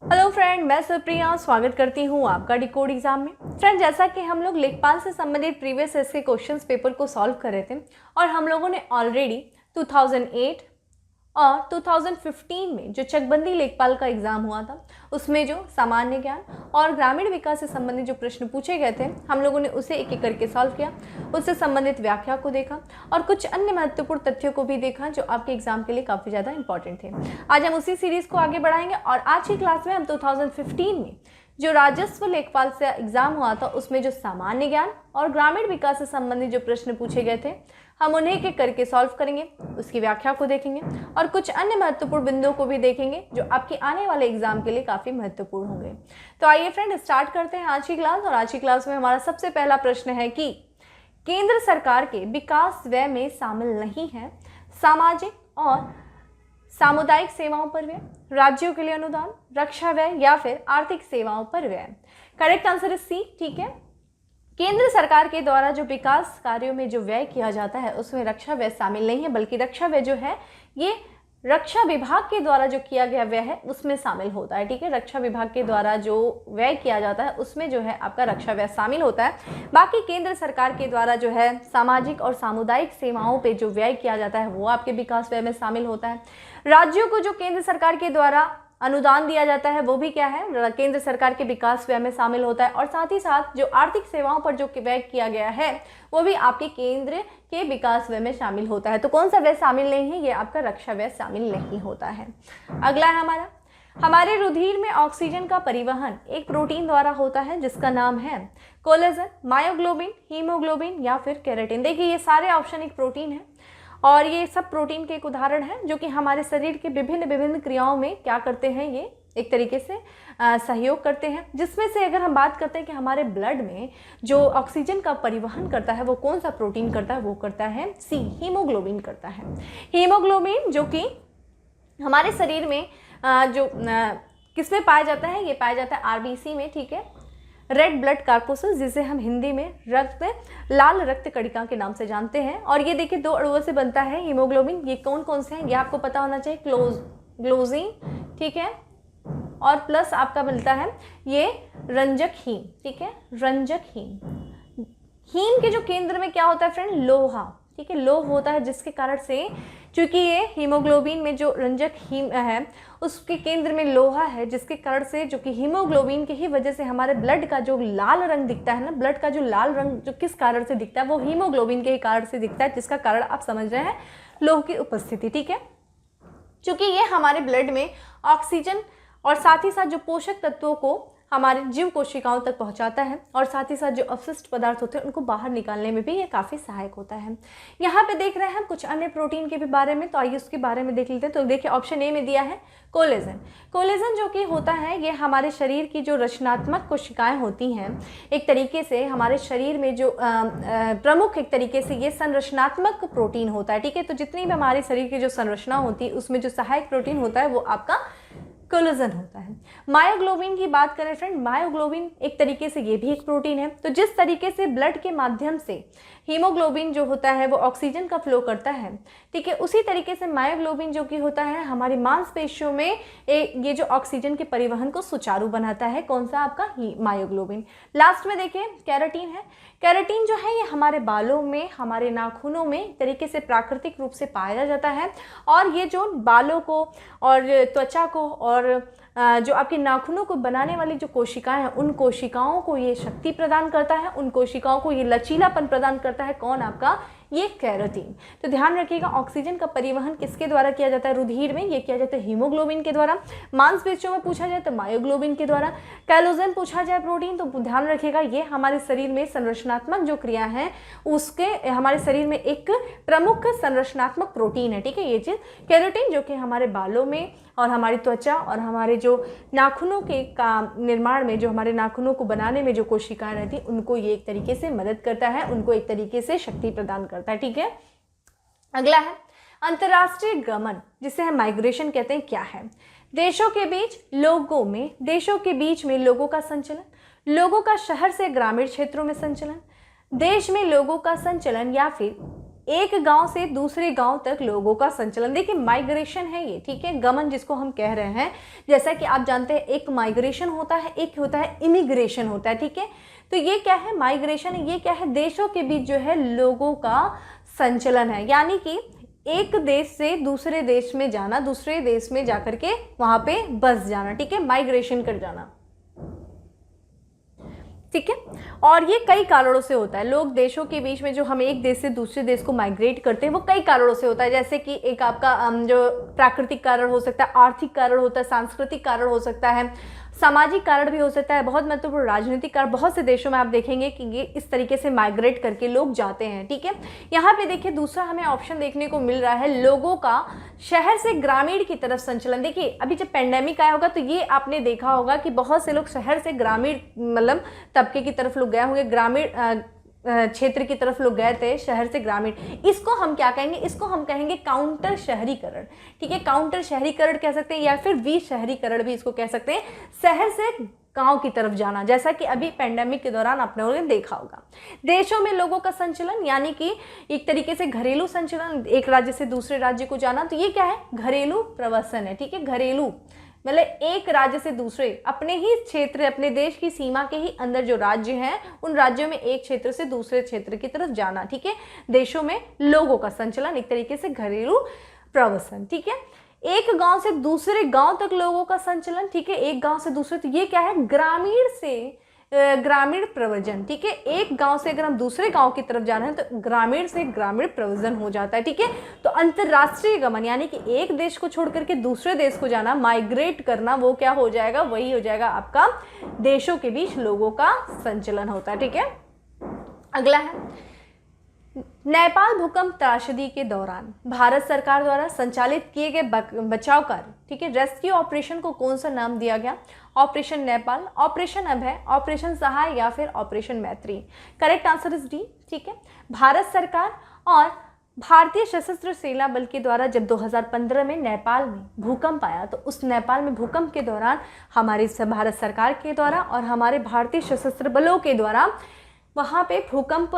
Hello friend, मैं सुप्रिया स्वागत करती हूँ आपका डिकोड एग्जाम में। फ्रेंड, जैसा कि हम लोग लेखपाल से संबंधित प्रीवियस ऐसे क्वेश्चंस पेपर को सॉल्व कर रहे थे और हम लोगों ने ऑलरेडी 2008 और 2015 में जो चकबंदी लेखपाल का एग्जाम हुआ था उसमें जो सामान्य ज्ञान और ग्रामीण विकास से संबंधित जो प्रश्न पूछे गए थे हम लोगों ने उसे एक एक करके सॉल्व किया, उससे संबंधित व्याख्या को देखा और कुछ अन्य महत्वपूर्ण तथ्यों को भी देखा जो आपके एग्जाम के लिए काफ़ी ज़्यादा इंपॉर्टेंट थे। आज हम उसी सीरीज़ को आगे बढ़ाएंगे और आज की क्लास में हम 2015 में जो राजस्व लेखपाल से एग्जाम हुआ था उसमें जो सामान्य ज्ञान और ग्रामीण विकास से संबंधित जो प्रश्न पूछे गए थे हम उन्हें एक एक करके सॉल्व करेंगे, उसकी व्याख्या को देखेंगे और कुछ अन्य महत्वपूर्ण बिंदुओं को भी देखेंगे जो आपके आने वाले एग्जाम के लिए काफ़ी महत्वपूर्ण होंगे। तो आइए फ्रेंड, स्टार्ट करते हैं आज की क्लास। और आज की क्लास में हमारा सबसे पहला प्रश्न है कि केंद्र सरकार के विकास व्यय में शामिल नहीं है सामाजिक और सामुदायिक सेवाओं पर व्यय, राज्यों के लिए अनुदान, रक्षा व्यय या फिर आर्थिक सेवाओं पर व्यय। Correct answer is C. ठीक है, केंद्र सरकार के द्वारा जो विकास कार्यों में जो व्यय किया जाता है उसमें रक्षा व्यय शामिल नहीं है, बल्कि रक्षा व्यय जो है ये रक्षा विभाग के द्वारा जो किया गया व्यय है उसमें शामिल होता है। ठीक है, रक्षा विभाग के द्वारा जो व्यय किया जाता है उसमें जो है आपका रक्षा व्यय शामिल होता है। बाकी केंद्र सरकार के द्वारा जो है सामाजिक और सामुदायिक सेवाओं पे जो व्यय किया जाता है वो आपके विकास व्यय में शामिल होता है। राज्यों को जो केंद्र सरकार के द्वारा अनुदान दिया जाता है वो भी क्या है, केंद्र सरकार के विकास व्यय में शामिल होता है। और साथ ही साथ जो आर्थिक सेवाओं पर जो व्यय किया गया है वो भी आपके केंद्र के विकास व्यय में शामिल होता है। तो कौन सा व्यय शामिल नहीं है, ये आपका रक्षा व्यय शामिल नहीं होता है। अगला है हमारे रुधिर में ऑक्सीजन का परिवहन एक प्रोटीन द्वारा होता है जिसका नाम है कोलेजन, मायोग्लोबिन, हीमोग्लोबिन या फिर केराटिन। देखिए ये सारे ऑप्शन एक प्रोटीन है और ये सब प्रोटीन के एक उदाहरण हैं जो कि हमारे शरीर के विभिन्न क्रियाओं में क्या करते हैं, ये एक तरीके से सहयोग करते हैं। जिसमें से अगर हम बात करते हैं कि हमारे ब्लड में जो ऑक्सीजन का परिवहन करता है वो कौन सा प्रोटीन करता है, वो करता है सी, हीमोग्लोबिन करता है। हीमोग्लोबिन जो कि हमारे शरीर में किसमें पाया जाता है, ये पाया जाता है आरबीसी में। ठीक है, रेड ब्लड कार्पोसस, जिसे हम हिंदी में लाल रक्त कणिका के नाम से जानते हैं। और ये देखिए 2 अणुओं से बनता है हीमोग्लोबिन। ये कौन कौन से हैं ये आपको पता होना चाहिए, ग्लोजीन, ठीक है, और प्लस आपका मिलता है ये रंजक हीम। ठीक है, रंजक हीम। हीम के जो केंद्र में क्या होता है फ्रेंड, लोहा। ठीक है, लोह होता है जिसके कारण से, चूंकि ये हीमोग्लोबिन में जो रंजक हीम है उसके केंद्र में लोहा है, जिसके कारण से जो कि हीमोग्लोबिन की ही वजह से हमारे ब्लड का जो लाल रंग दिखता है ना, ब्लड का जो लाल रंग जो किस कारण से दिखता है वो हीमोग्लोबिन के ही कारण से दिखता है, जिसका कारण आप समझ रहे हैं, लोह की उपस्थिति। ठीक है, चूंकि ये हमारे ब्लड में ऑक्सीजन और साथ ही साथ जो पोषक तत्वों को हमारे जीव कोशिकाओं तक पहुंचाता है और साथ ही साथ जो अपशिष्ट पदार्थ होते हैं उनको बाहर निकालने में भी ये काफ़ी सहायक होता है। यहाँ पे देख रहे हैं हम कुछ अन्य प्रोटीन के भी बारे में, तो आइए उसके बारे में देख लेते हैं। तो देखिए ऑप्शन ए में दिया है कोलेजन। कोलेजन जो कि होता है ये हमारे शरीर की जो रचनात्मक कोशिकाएं होती हैं, एक तरीके से हमारे शरीर में जो प्रमुख एक तरीके से ये संरचनात्मक प्रोटीन होता है। ठीक है, तो जितनी भी हमारे शरीर की जो संरचना होती है उसमें जो सहायक प्रोटीन होता है वो आपका कोलेजन होता है। मायोग्लोबिन की बात करें फ्रेंड, मायोग्लोबिन एक तरीके से ये भी एक प्रोटीन है। तो जिस तरीके से ब्लड के माध्यम से हीमोग्लोबिन जो होता है वो ऑक्सीजन का फ्लो करता है, ठीक है, उसी तरीके से मायोग्लोबिन जो कि होता है हमारी मांसपेशियों में ये जो ऑक्सीजन के परिवहन को सुचारू बनाता है। कौन सा आपका, मायोग्लोबिन। लास्ट में देखिए केराटिन है। केराटिन जो है ये हमारे बालों में, हमारे नाखूनों में एक तरीके से प्राकृतिक रूप से पाया जाता है और ये जो बालों को और त्वचा को और जो आपके नाखूनों को बनाने वाली जो कोशिकाएं हैं उन कोशिकाओं को ये शक्ति प्रदान करता है, उन कोशिकाओं को ये लचीलापन प्रदान करता है। कौन आपका, ये केराटिन। तो ध्यान रखिएगा ऑक्सीजन का परिवहन किसके द्वारा किया जाता है, रुधिर में, ये किया जाता है हीमोग्लोबिन के द्वारा। मांसपेशियों में पूछा जाए तो मायोग्लोबिन के द्वारा। कोलेजन पूछा जाए प्रोटीन तो ध्यान रखिएगा ये हमारे शरीर में संरचनात्मक जो क्रिया है उसके हमारे शरीर में एक प्रमुख संरचनात्मक प्रोटीन है। ठीक है, ये चीज़ केराटिन जो कि हमारे बालों में और हमारी त्वचा और हमारे जो नाखूनों के निर्माण में, जो हमारे नाखूनों को बनाने में जो कोशिकाएं रहती हैं उनको ये एक तरीके से मदद करता है, उनको एक तरीके से शक्ति प्रदान करता है। ठीक है, अगला है अंतर्राष्ट्रीय गमन, जिसे हम माइग्रेशन कहते हैं, क्या है। देशों के बीच में लोगों का संचलन, लोगों का शहर से ग्रामीण क्षेत्रों में संचलन, देश में लोगों का संचलन या फिर एक गांव से दूसरे गांव तक लोगों का संचलन। देखिए माइग्रेशन है ये, ठीक है, गमन जिसको हम कह रहे हैं। जैसा कि आप जानते हैं एक माइग्रेशन होता है, एक होता है इमिग्रेशन होता है, ठीक है। तो ये क्या है, माइग्रेशन, ये क्या है, देशों के बीच जो है लोगों का संचलन है, यानी कि एक देश से दूसरे देश में जाना, दूसरे देश में जाकर के वहां पे बस जाना, ठीक है, माइग्रेशन कर जाना, ठीक है। और ये कई कारणों से होता है। लोग देशों के बीच में जो हम एक देश से दूसरे देश को माइग्रेट करते हैं वो कई कारणों से होता है। जैसे कि एक आपका जो प्राकृतिक कारण हो सकता है, आर्थिक कारण होता है, सांस्कृतिक कारण हो सकता है, सामाजिक कारण भी हो सकता है, बहुत महत्वपूर्ण राजनीतिक कारण। बहुत से देशों में आप देखेंगे कि ये इस तरीके से माइग्रेट करके लोग जाते हैं, ठीक है। यहाँ पे देखिए दूसरा हमें ऑप्शन देखने को मिल रहा है, लोगों का शहर से ग्रामीण की तरफ संचलन। देखिए अभी जब पेंडेमिक आया होगा तो ये आपने देखा होगा कि बहुत से लोग शहर से ग्रामीण मतलब तबके की तरफ लोग गए होंगे, ग्रामीण क्षेत्र की तरफ लोग गए थे, शहर से ग्रामीण। इसको हम क्या कहेंगे, इसको हम कहेंगे काउंटर शहरीकरण, ठीक है, काउंटर शहरीकरण कह सकते हैं, या फिर विशहरीकरण भी इसको कह सकते हैं, शहर से गांव की तरफ जाना, जैसा कि अभी पेंडेमिक के दौरान आपने लोगों ने देखा होगा। देशों में लोगों का संचलन यानी कि एक तरीके से घरेलू संचलन, एक राज्य से दूसरे राज्य को जाना, तो ये क्या है, घरेलू प्रवासन है, ठीक है। घरेलू मतलब एक राज्य से दूसरे, अपने ही क्षेत्र, अपने देश की सीमा के ही अंदर जो राज्य हैं उन राज्यों में एक क्षेत्र से दूसरे क्षेत्र की तरफ जाना, ठीक है। देशों में लोगों का संचलन एक तरीके से घरेलू प्रवासन, ठीक है। एक गांव से दूसरे गांव तक लोगों का संचलन, ठीक है, एक गांव से दूसरे, तो ये क्या है, ग्रामीण से ग्रामीण प्रव्रजन, ठीक है। एक गांव से अगर हम दूसरे गांव की तरफ जाना है तो ग्रामीण से ग्रामीण प्रव्रजन हो जाता है, ठीक है। तो अंतरराष्ट्रीय गमन यानी कि एक देश को छोड़ करके दूसरे देश को जाना, माइग्रेट करना, वो क्या हो जाएगा, वही हो जाएगा आपका देशों के बीच लोगों का संचलन होता है, ठीक है। अगला है नेपाल भूकंप त्रासदी के दौरान भारत सरकार द्वारा संचालित किए गए बचाव कार्य, ठीक है, रेस्क्यू ऑपरेशन को कौन सा नाम दिया गया, ऑपरेशन नेपाल, ऑपरेशन अभय, ऑपरेशन सहाय या फिर ऑपरेशन मैत्री। करेक्ट आंसर इज डी, ठीक है। भारत सरकार और भारतीय सशस्त्र सेना बल के द्वारा जब 2015 में नेपाल में भूकंप आया तो उस नेपाल में भूकंप के दौरान हमारी भारत सरकार के द्वारा और हमारे भारतीय सशस्त्र बलों के द्वारा वहाँ पे भूकंप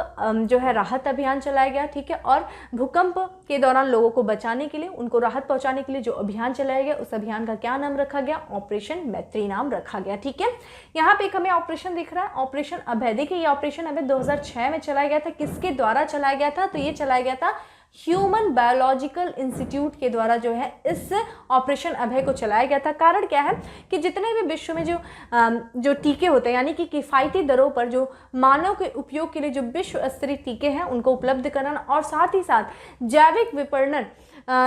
जो है राहत अभियान चलाया गया, ठीक है। और भूकंप के दौरान लोगों को बचाने के लिए, उनको राहत पहुँचाने के लिए जो अभियान चलाया गया, उस अभियान का क्या नाम रखा गया, ऑपरेशन मैत्री नाम रखा गया, ठीक है। यहाँ पे एक हमें ऑपरेशन दिख रहा है, ऑपरेशन अभय। देखिए ये ऑपरेशन अभय 2006 में चलाया गया था। किसके द्वारा चलाया गया था, तो ये चलाया गया था ह्यूमन बायोलॉजिकल इंस्टीट्यूट के द्वारा जो है इस ऑपरेशन अभय को चलाया गया था। कारण क्या है कि जितने भी विश्व में जो टीके होते हैं, यानी कि किफ़ायती दरों पर जो मानव के उपयोग के लिए जो विश्व स्तरीय टीके हैं उनको उपलब्ध कराना, और साथ ही साथ जैविक विपणन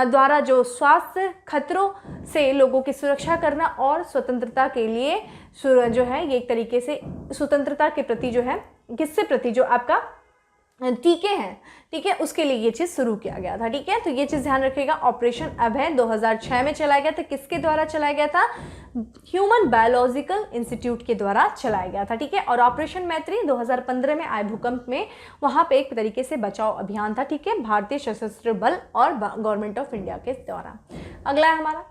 द्वारा जो स्वास्थ्य खतरों से लोगों की सुरक्षा करना और स्वतंत्रता के लिए जो है ये एक तरीके से स्वतंत्रता के प्रति जो है, किससे प्रति, जो आपका टीके हैं, ठीक है, उसके लिए ये चीज़ शुरू किया गया था, ठीक है। तो ये चीज़ ध्यान रखिएगा, ऑपरेशन अभय 2006 में चलाया गया था। किसके द्वारा चलाया गया था, ह्यूमन बायोलॉजिकल इंस्टीट्यूट के द्वारा चलाया गया था, ठीक है। और ऑपरेशन मैत्री 2015 में आए भूकंप में वहाँ पे एक तरीके से बचाव अभियान था, ठीक है, भारतीय सशस्त्र बल और गवर्नमेंट ऑफ इंडिया के द्वारा। अगला है हमारा,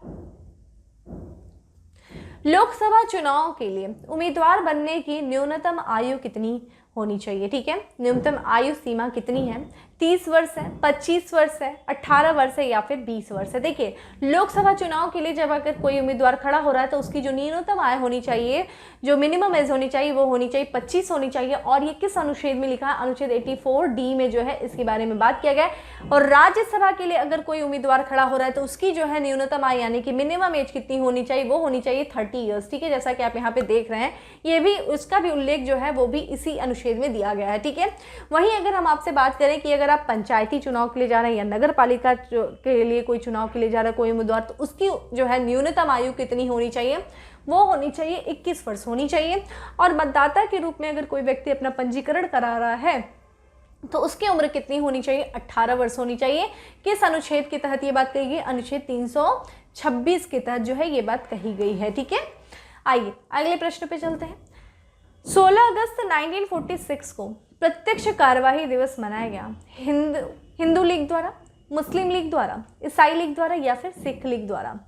लोकसभा चुनाव के लिए उम्मीदवार बनने की न्यूनतम आयु कितनी होनी चाहिए, ठीक है। न्यूनतम आयु सीमा कितनी है, 30 वर्ष है, 25 वर्ष है, 18 वर्ष है या फिर 20 वर्ष है। देखिए लोकसभा चुनाव के लिए जब अगर कोई उम्मीदवार खड़ा हो रहा है तो उसकी जो न्यूनतम आय होनी चाहिए, जो मिनिमम एज होनी चाहिए, वो होनी चाहिए 25 होनी चाहिए। और ये किस अनुच्छेद में लिखा है, अनुच्छेद 84D में जो है इसके बारे में बात किया गया है। और राज्यसभा के लिए अगर कोई उम्मीदवार खड़ा हो रहा है तो उसकी जो है न्यूनतम आय यानी कि मिनिमम एज कितनी होनी चाहिए, वो होनी चाहिए 30 ईयर्स, ठीक है। जैसा कि आप यहाँ पे देख रहे हैं, ये भी उसका भी उल्लेख जो है वो भी इसी अनुच्छेद में दिया गया है, ठीक है। वहीं अगर हम आपसे बात करें कि अगर आप पंचायती चुनाव के लिए जा रहे हैं या नगर पालिका के लिए कोई चुनाव के लिए जा रहा है कोई उम्मीदवार, तो उसकी जो है न्यूनतम आयु कितनी होनी चाहिए, वो होनी चाहिए 21 वर्ष होनी चाहिए। और मतदाता के रूप में अगर कोई व्यक्ति अपना पंजीकरण करा रहा है तो उसकी उम्र कितनी होनी चाहिए, 18 वर्ष होनी चाहिए। किस अनुच्छेद के तहत ये बात कही गई, अनुच्छेद 326 के तहत जो है ये बात कही गई है, ठीक है। आइए अगले प्रश्न पे चलते हैं। 16 अगस्त 1946 को प्रत्यक्ष कार्यवाही दिवस मनाया गया हिंदू लीग द्वारा, मुस्लिम लीग द्वारा, ईसाई लीग द्वारा या फिर सिख लीग द्वारा।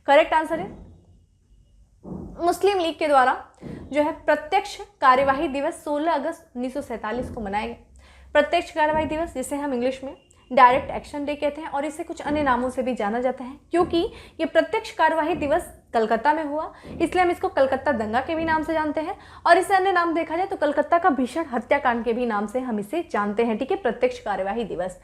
करेक्ट आंसर है मुस्लिम लीग के द्वारा जो है प्रत्यक्ष कार्यवाही दिवस 16 अगस्त 1947 को मनाया गया। प्रत्यक्ष कार्यवाही दिवस जिसे हम इंग्लिश में डायरेक्ट एक्शन डे कहते हैं और इसे कुछ अन्य नामों से भी जाना जाता है। क्योंकि ये प्रत्यक्ष कार्यवाही दिवस कलकत्ता में हुआ, इसलिए हम इसको कलकत्ता दंगा के भी नाम से जानते हैं। और इसे अन्य नाम देखा जाए तो कलकत्ता का भीषण हत्याकांड के भी नाम से हम इसे जानते हैं। ठीक है, प्रत्यक्ष कार्यवाही दिवस।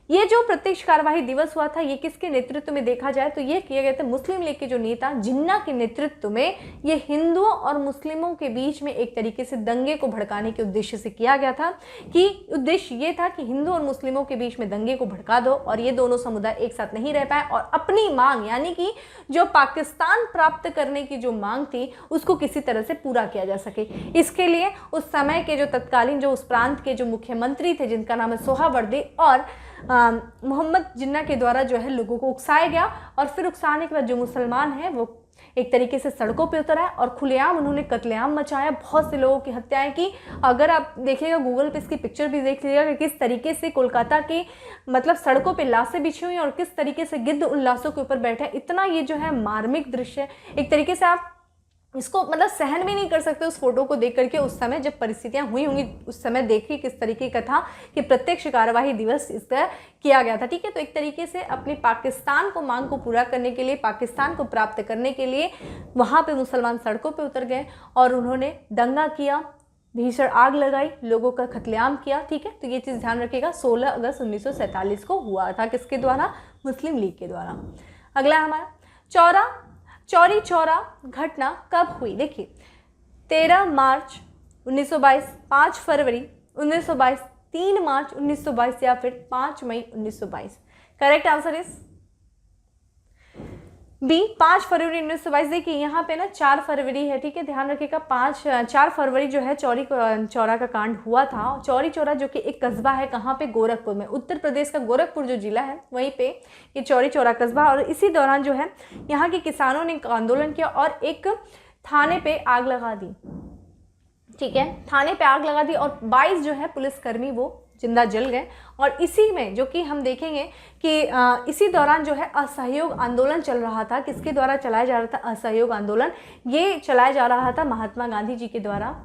ये जो प्रत्यक्ष कार्यवाही दिवस हुआ था, ये किसके नेतृत्व में देखा जाए तो ये किए गए थे मुस्लिम लीग के जो नेता जिन्ना के नेतृत्व में। ये हिंदुओं और मुस्लिमों के बीच में एक तरीके से दंगे को भड़काने के उद्देश्य से किया गया था, कि उद्देश्य ये था कि हिंदू और मुस्लिमों के बीच में दंगे को भड़का दो और ये दोनों समुदाय एक साथ नहीं रह पाए और अपनी मांग, यानी कि जो पाकिस्तान प्राप्त करने की जो मांग थी उसको किसी तरह से पूरा किया जा सके। इसके लिए उस समय के जो तत्कालीन जो उस प्रांत के जो मुख्यमंत्री थे, जिनका नाम है सोहावर्दी, और मोहम्मद जिन्ना के द्वारा जो है लोगों को उकसाया गया। और फिर उकसाने के बाद जो मुसलमान हैं वो एक तरीके से सड़कों पे उतर आए और खुलेआम उन्होंने कत्लेआम मचाया, बहुत से लोगों की हत्याएं की। अगर आप देखिएगा गूगल पे इसकी पिक्चर भी देख लीजिएगा कि किस तरीके से कोलकाता की मतलब सड़कों पे लाशें बिछी हुई और किस तरीके से गिद्ध उन लाशों के ऊपर बैठे। इतना ये जो है मार्मिक दृश्य है, एक तरीके से आप इसको मतलब सहन भी नहीं कर सकते उस फोटो को देख करके। उस समय जब परिस्थितियां हुई होंगी उस समय देखिए किस तरीके का था कि प्रत्यक्ष कार्यवाही दिवस इसका किया गया था। ठीक है, तो एक तरीके से अपने पाकिस्तान को मांग को पूरा करने के लिए, पाकिस्तान को प्राप्त करने के लिए वहाँ पे मुसलमान सड़कों पे उतर गए और उन्होंने दंगा किया, भीषण आग लगाई, लोगों का कत्लेआम किया। ठीक है, तो ये चीज़ ध्यान रखिएगा। 16 अगस्त 1947 को हुआ था, किसके द्वारा? मुस्लिम लीग के द्वारा। अगला हमारा चौरी चौरा घटना कब हुई? देखिए 13 मार्च 1922, 5 फरवरी 1922, 3 मार्च 1922 या फिर 5 मई 1922। करेक्ट आंसर इज बी, 5 फरवरी 1922। देखिए यहाँ पे ना 4 फरवरी है। ठीक है, ध्यान रखिएगा 4 फरवरी जो है चौरी चौरा का कांड हुआ था। चौरी चौरा जो कि एक कस्बा है, कहाँ पे? गोरखपुर में। उत्तर प्रदेश का गोरखपुर जो जिला है वहीं पे ये चौरी चौरा कस्बा। और इसी दौरान जो है यहाँ के किसानों ने आंदोलन किया और एक थाने पे आग लगा दी। ठीक है, थाने पे आग लगा दी और 22 जो है पुलिसकर्मी वो जिंदा जल गए। और इसी में जो कि हम देखेंगे कि इसी दौरान जो है असहयोग आंदोलन चल रहा था। किसके द्वारा चलाया जा रहा था असहयोग आंदोलन? ये चलाया जा रहा था महात्मा गांधी जी के द्वारा।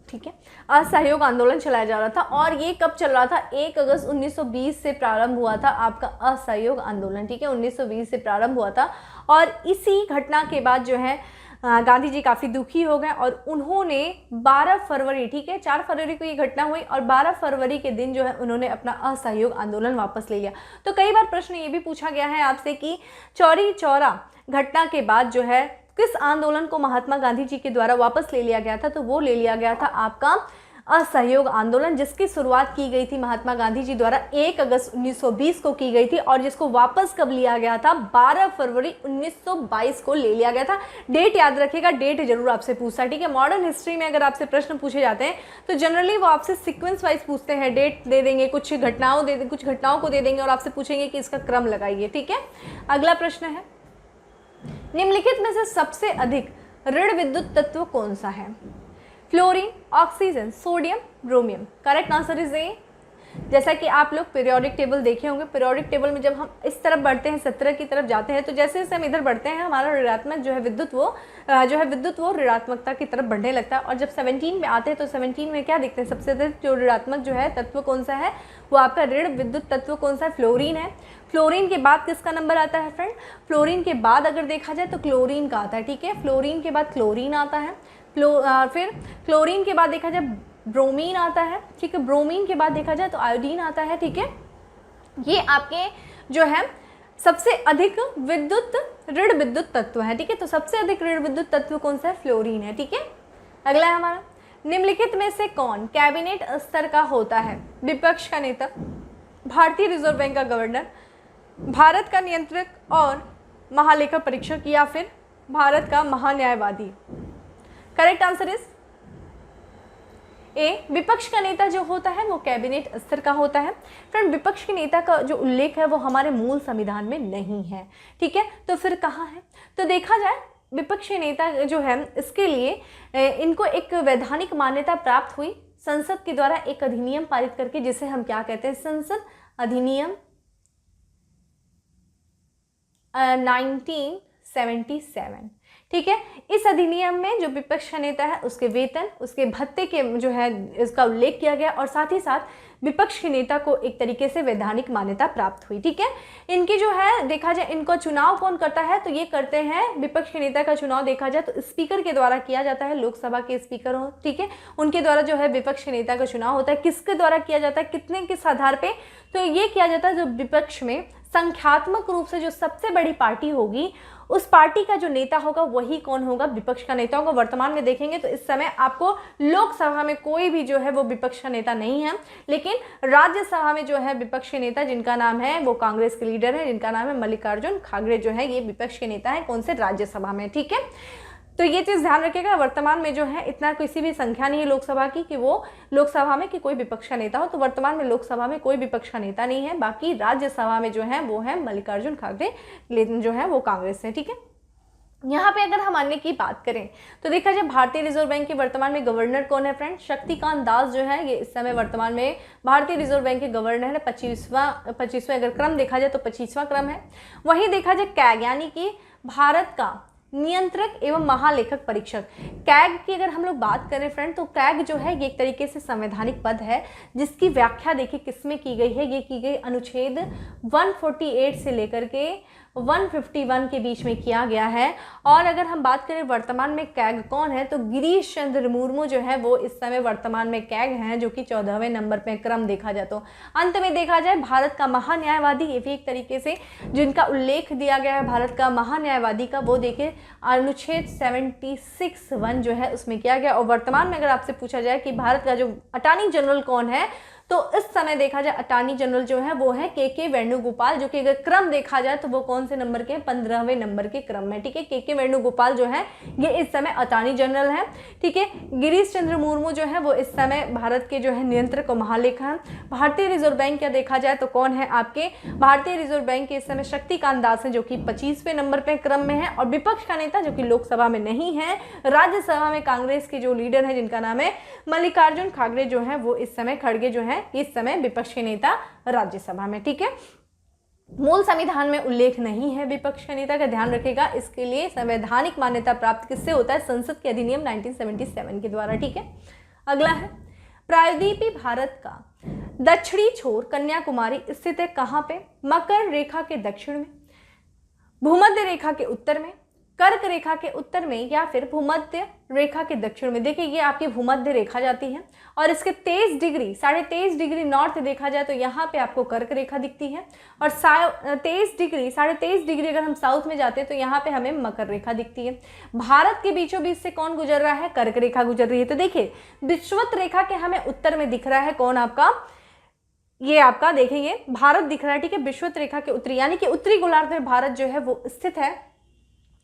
ठीक है, असहयोग आंदोलन चलाया जा रहा था और ये कब चल रहा था? 1 अगस्त 1920 से प्रारंभ हुआ था आपका असहयोग आंदोलन। ठीक है, 1920 से प्रारंभ हुआ था और इसी घटना के बाद जो है गांधी जी काफ़ी दुखी हो गए और उन्होंने 12 फरवरी, ठीक है 4 फरवरी को ये घटना हुई और 12 फरवरी के दिन जो है उन्होंने अपना असहयोग आंदोलन वापस ले लिया। तो कई बार प्रश्न ये भी पूछा गया है आपसे कि चौरी चौरा घटना के बाद जो है किस आंदोलन को महात्मा गांधी जी के द्वारा वापस ले लिया गया था? तो वो ले लिया गया था आपका असहयोग आंदोलन, जिसकी शुरुआत की गई थी महात्मा गांधी जी द्वारा 1 अगस्त 1920 को की गई थी और जिसको वापस कब लिया गया था? 12 फरवरी 1922 को ले लिया गया था। डेट याद रखिएगा, डेट जरूर आपसे पूछता है। ठीक है, मॉडर्न हिस्ट्री में अगर आपसे प्रश्न पूछे जाते हैं तो जनरली वो आपसे सीक्वेंस वाइज पूछते हैं, डेट दे देंगे, कुछ घटनाओं को दे देंगे और आपसे पूछेंगे कि इसका क्रम लगाइए। ठीक है, अगला प्रश्न है, निम्नलिखित में से सबसे अधिक ऋण विद्युत तत्व कौन सा है? Fluorine, oxygen, sodium, ब्रोमियम। Correct answer is a. जैसा कि आप लोग पीरियोडिक टेबल देखे होंगे, पीरियोडिक टेबल में जब हम इस तरफ बढ़ते हैं 17 की तरफ जाते हैं तो जैसे जैसे हम इधर बढ़ते हैं हमारा ऋणात्मक जो है विद्युत वो ऋणात्मकता की तरफ बढ़ने लगता है और जब 17 में आते हैं तो 17 में क्या देखते हैं? सबसे अधिक जो ऋणात्मक जो है तत्व कौन सा है? वो आपका ऋण विद्युत तत्व कौन सा है? फ्लोरीन है। फ्लोरीन के बाद किसका नंबर आता है फ्रेंड? फ्लोरीन के बाद अगर देखा जाए तो क्लोरीन का आता है। ठीक है, फ्लोरीन के बाद क्लोरीन आता है, फिर क्लोरीन के बाद देखा जाए ब्रोमीन आता है। ठीक है, ब्रोमीन के बाद देखा जाए तो आयोडीन आता है। ठीक है, ये आपके जो है सबसे अधिक ऋण विद्युत तत्व है। ठीक है, तो सबसे अधिक ऋण विद्युत तत्व कौन सा है? फ्लोरीन है। ठीक है, अगला है हमारा, निम्नलिखित में से कौन कैबिनेट स्तर का होता है? विपक्ष का नेता, भारतीय रिजर्व बैंक का गवर्नर, भारत का नियंत्रक और महालेखा परीक्षक या फिर भारत का महान्यायवादी? करेक्ट आंसर इज ए, विपक्ष का नेता जो होता है वो कैबिनेट स्तर का होता है। फ्रेंड, विपक्ष के नेता का जो उल्लेख है वो हमारे मूल संविधान में नहीं है। ठीक है, तो फिर कहाँ है? तो देखा जाए विपक्षी नेता जो है इसके लिए इनको एक वैधानिक मान्यता प्राप्त हुई संसद के द्वारा एक अधिनियम पारित करके, जिसे हम क्या कहते हैं? संसद अधिनियम 1977। ठीक है। इस अधिनियम में जो विपक्ष का नेता है उसके वेतन, उसके भत्ते के जो है इसका उल्लेख किया गया और साथ ही साथ विपक्ष के नेता को एक तरीके से वैधानिक मान्यता प्राप्त हुई। ठीक है। इनकी जो है देखा जाए इनको चुनाव कौन करता है, तो ये करते हैं विपक्ष के नेता का चुनाव देखा जाए तो स्पीकर के द्वारा किया जाता है, लोकसभा के स्पीकर हो, ठीक है, उनके द्वारा जो है विपक्ष के नेता का चुनाव होता है। किसके द्वारा किया जाता है, कितने किस आधार पे, तो ये किया जाता है जो विपक्ष में संख्यात्मक रूप से जो सबसे बड़ी पार्टी होगी उस पार्टी का जो नेता होगा वही कौन होगा, विपक्ष का नेता होगा। वर्तमान में देखेंगे तो इस समय आपको लोकसभा में कोई भी जो है वो विपक्ष का नेता नहीं है, लेकिन राज्यसभा में जो है विपक्ष के नेता जिनका नाम है वो कांग्रेस के लीडर है, जिनका नाम है मल्लिकार्जुन खड़गे जो है ये विपक्ष के नेता है, कौन से, राज्यसभा में। ठीक है, तो ये चीज़ ध्यान रखिएगा। वर्तमान में जो है इतना किसी भी संख्या नहीं है लोकसभा की कि वो लोकसभा में कि कोई विपक्ष का नेता हो, तो वर्तमान में लोकसभा में कोई विपक्ष का नेता नहीं है। बाकी राज्यसभा में जो है वो है मल्लिकार्जुन खड़गे, लेकिन जो है वो कांग्रेस से। ठीक है, यहाँ पे अगर हम अन्य की बात करें तो देखा जाए भारतीय रिजर्व बैंक के वर्तमान में गवर्नर कौन है फ्रेंड, शक्तिकांत दास जो है ये इस समय वर्तमान में भारतीय रिजर्व बैंक के गवर्नर है। 25वां अगर क्रम देखा जाए तो 25वां क्रम है। वहीं देखा जाए कैग यानी कि भारत का नियंत्रक एवं महालेखक परीक्षक, कैग की अगर हम लोग बात करें फ्रेंड तो कैग जो है ये एक तरीके से संवैधानिक पद है जिसकी व्याख्या देखिए किसमें की गई है, ये की गई अनुच्छेद 148 से लेकर के 151 के बीच में किया गया है। और अगर हम बात करें वर्तमान में कैग कौन है तो गिरीश चंद्र मुर्मू जो है वो इस समय वर्तमान में कैग हैं, जो कि 14वें नंबर पे क्रम देखा जाए तो। अंत में देखा जाए भारत का महान्यायवादी, ये भी एक तरीके से जिनका उल्लेख दिया गया है भारत का महान्यायवादी का, वो देखिए अनुच्छेद 76(1) जो है उसमें किया गया। और वर्तमान में अगर आपसे पूछा जाए कि भारत का जो अटॉर्नी जनरल कौन है तो इस समय देखा जाए अटॉर्नी जनरल जो है वो है के वेणुगोपाल, जो कि अगर क्रम देखा जाए तो वो कौन से नंबर के हैं, 15वें नंबर के क्रम में। ठीक है, के वेणुगोपाल जो है ये इस समय अटॉर्नी जनरल है। ठीक है, गिरीश चंद्र मुर्मू जो है वो इस समय भारत के जो है नियंत्रक और महालेखा हैं। भारतीय रिजर्व बैंक का देखा जाए तो कौन है आपके, भारतीय रिजर्व बैंक के इस समय शक्तिकांत दास है जो कि 25वें नंबर पे क्रम में है। और विपक्ष का नेता जो कि लोकसभा में नहीं है, राज्यसभा में कांग्रेस के जो लीडर है जिनका नाम है मल्लिकार्जुन खड़गे जो है वो इस समय खड़गे जो है इस समय विपक्ष के नेता राज्यसभा में। ठीक है, मूल संविधान में उल्लेख नहीं है विपक्ष के नेता का, ध्यान रखिएगा। इसके लिए संवैधानिक मान्यता प्राप्त किससे होता है, संसद के अधिनियम 1977 के द्वारा। ठीक है, अगला है प्रायद्वीपीय भारत का दक्षिणी छोर कन्याकुमारी स्थित है कहाँ पे, मकर रेखा के दक्षिण में, भूमध्य रेखा के उत्तर में, कर्क रेखा के उत्तर में या फिर भूमध्य रेखा के दक्षिण में। देखिए ये आपकी भूमध्य रेखा जाती है और इसके 23 डिग्री 23.5 डिग्री नॉर्थ देखा जाए तो यहाँ पे आपको कर्क रेखा दिखती है और 23.5 डिग्री अगर हम साउथ में जाते हैं तो यहाँ पे हमें मकर रेखा दिखती है। भारत के बीचों बीच से कौन गुजर रहा है, कर्क रेखा गुजर रही है। तो देखिए विषुवत रेखा के हमें उत्तर में दिख रहा है कौन, आपका ये आपका देखेंगे भारत दिख रहा है। ठीक है, विषुवत रेखा के उत्तरी यानी कि उत्तरी गोलार्ध में भारत जो है वो स्थित है।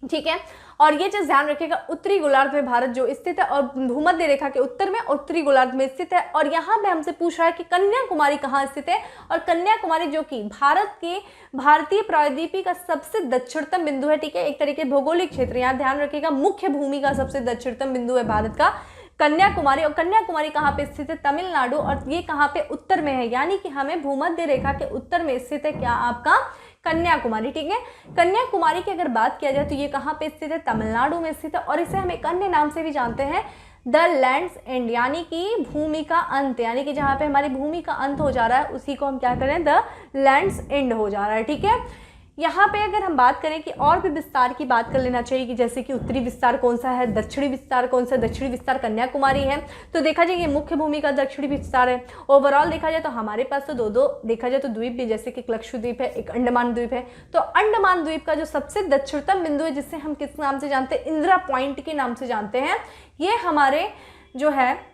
ठीक है, और ये चीज ध्यान रखिएगा, उत्तरी गोलार्ध में भारत जो स्थित है और भूमध्य रेखा के उत्तर में और उत्तरी गोलार्ध में स्थित है। और यहाँ पे हमसे पूछ रहा है कि कन्याकुमारी कहाँ स्थित है, और कन्याकुमारी जो कि भारत के भारतीय प्रायद्वीपीय का सबसे दक्षिणतम बिंदु है। ठीक है, एक तरीके भौगोलिक क्षेत्र, यहाँ ध्यान रखिएगा मुख्य भूमि का सबसे दक्षिणतम बिंदु है भारत का कन्याकुमारी। और कन्याकुमारी कहाँ पे स्थित है, तमिलनाडु, और ये कहाँ पे, उत्तर में है, यानी कि हमें भूमध्य रेखा के उत्तर में स्थित है क्या, आपका कन्याकुमारी। ठीक है, कन्याकुमारी की अगर बात किया जाए तो ये कहाँ पे स्थित है, तमिलनाडु में स्थित है। और इसे हम एक अन्य नाम से भी जानते हैं द लैंड्स एंड, यानी कि भूमि का अंत, यानी कि जहाँ पे हमारी भूमि का अंत हो जा रहा है उसी को हम क्या करें, द लैंड्स एंड हो जा रहा है। ठीक है, यहाँ पे अगर हम बात करें कि और भी विस्तार की बात कर लेना चाहिए कि जैसे कि उत्तरी विस्तार कौन सा है, दक्षिणी विस्तार कौन सा, दक्षिणी विस्तार कन्याकुमारी है। तो देखा जाए ये मुख्य भूमि का दक्षिणी विस्तार है। ओवरऑल देखा जाए तो हमारे पास तो दो देखा जाए तो द्वीप भी, जैसे कि लक्षद्वीप है, एक अंडमान द्वीप है। तो अंडमान द्वीप का जो सबसे दक्षिणतम बिंदु है जिससे हम किस नाम से जानते हैं, इंदिरा पॉइंट के नाम से जानते हैं, ये हमारे जो है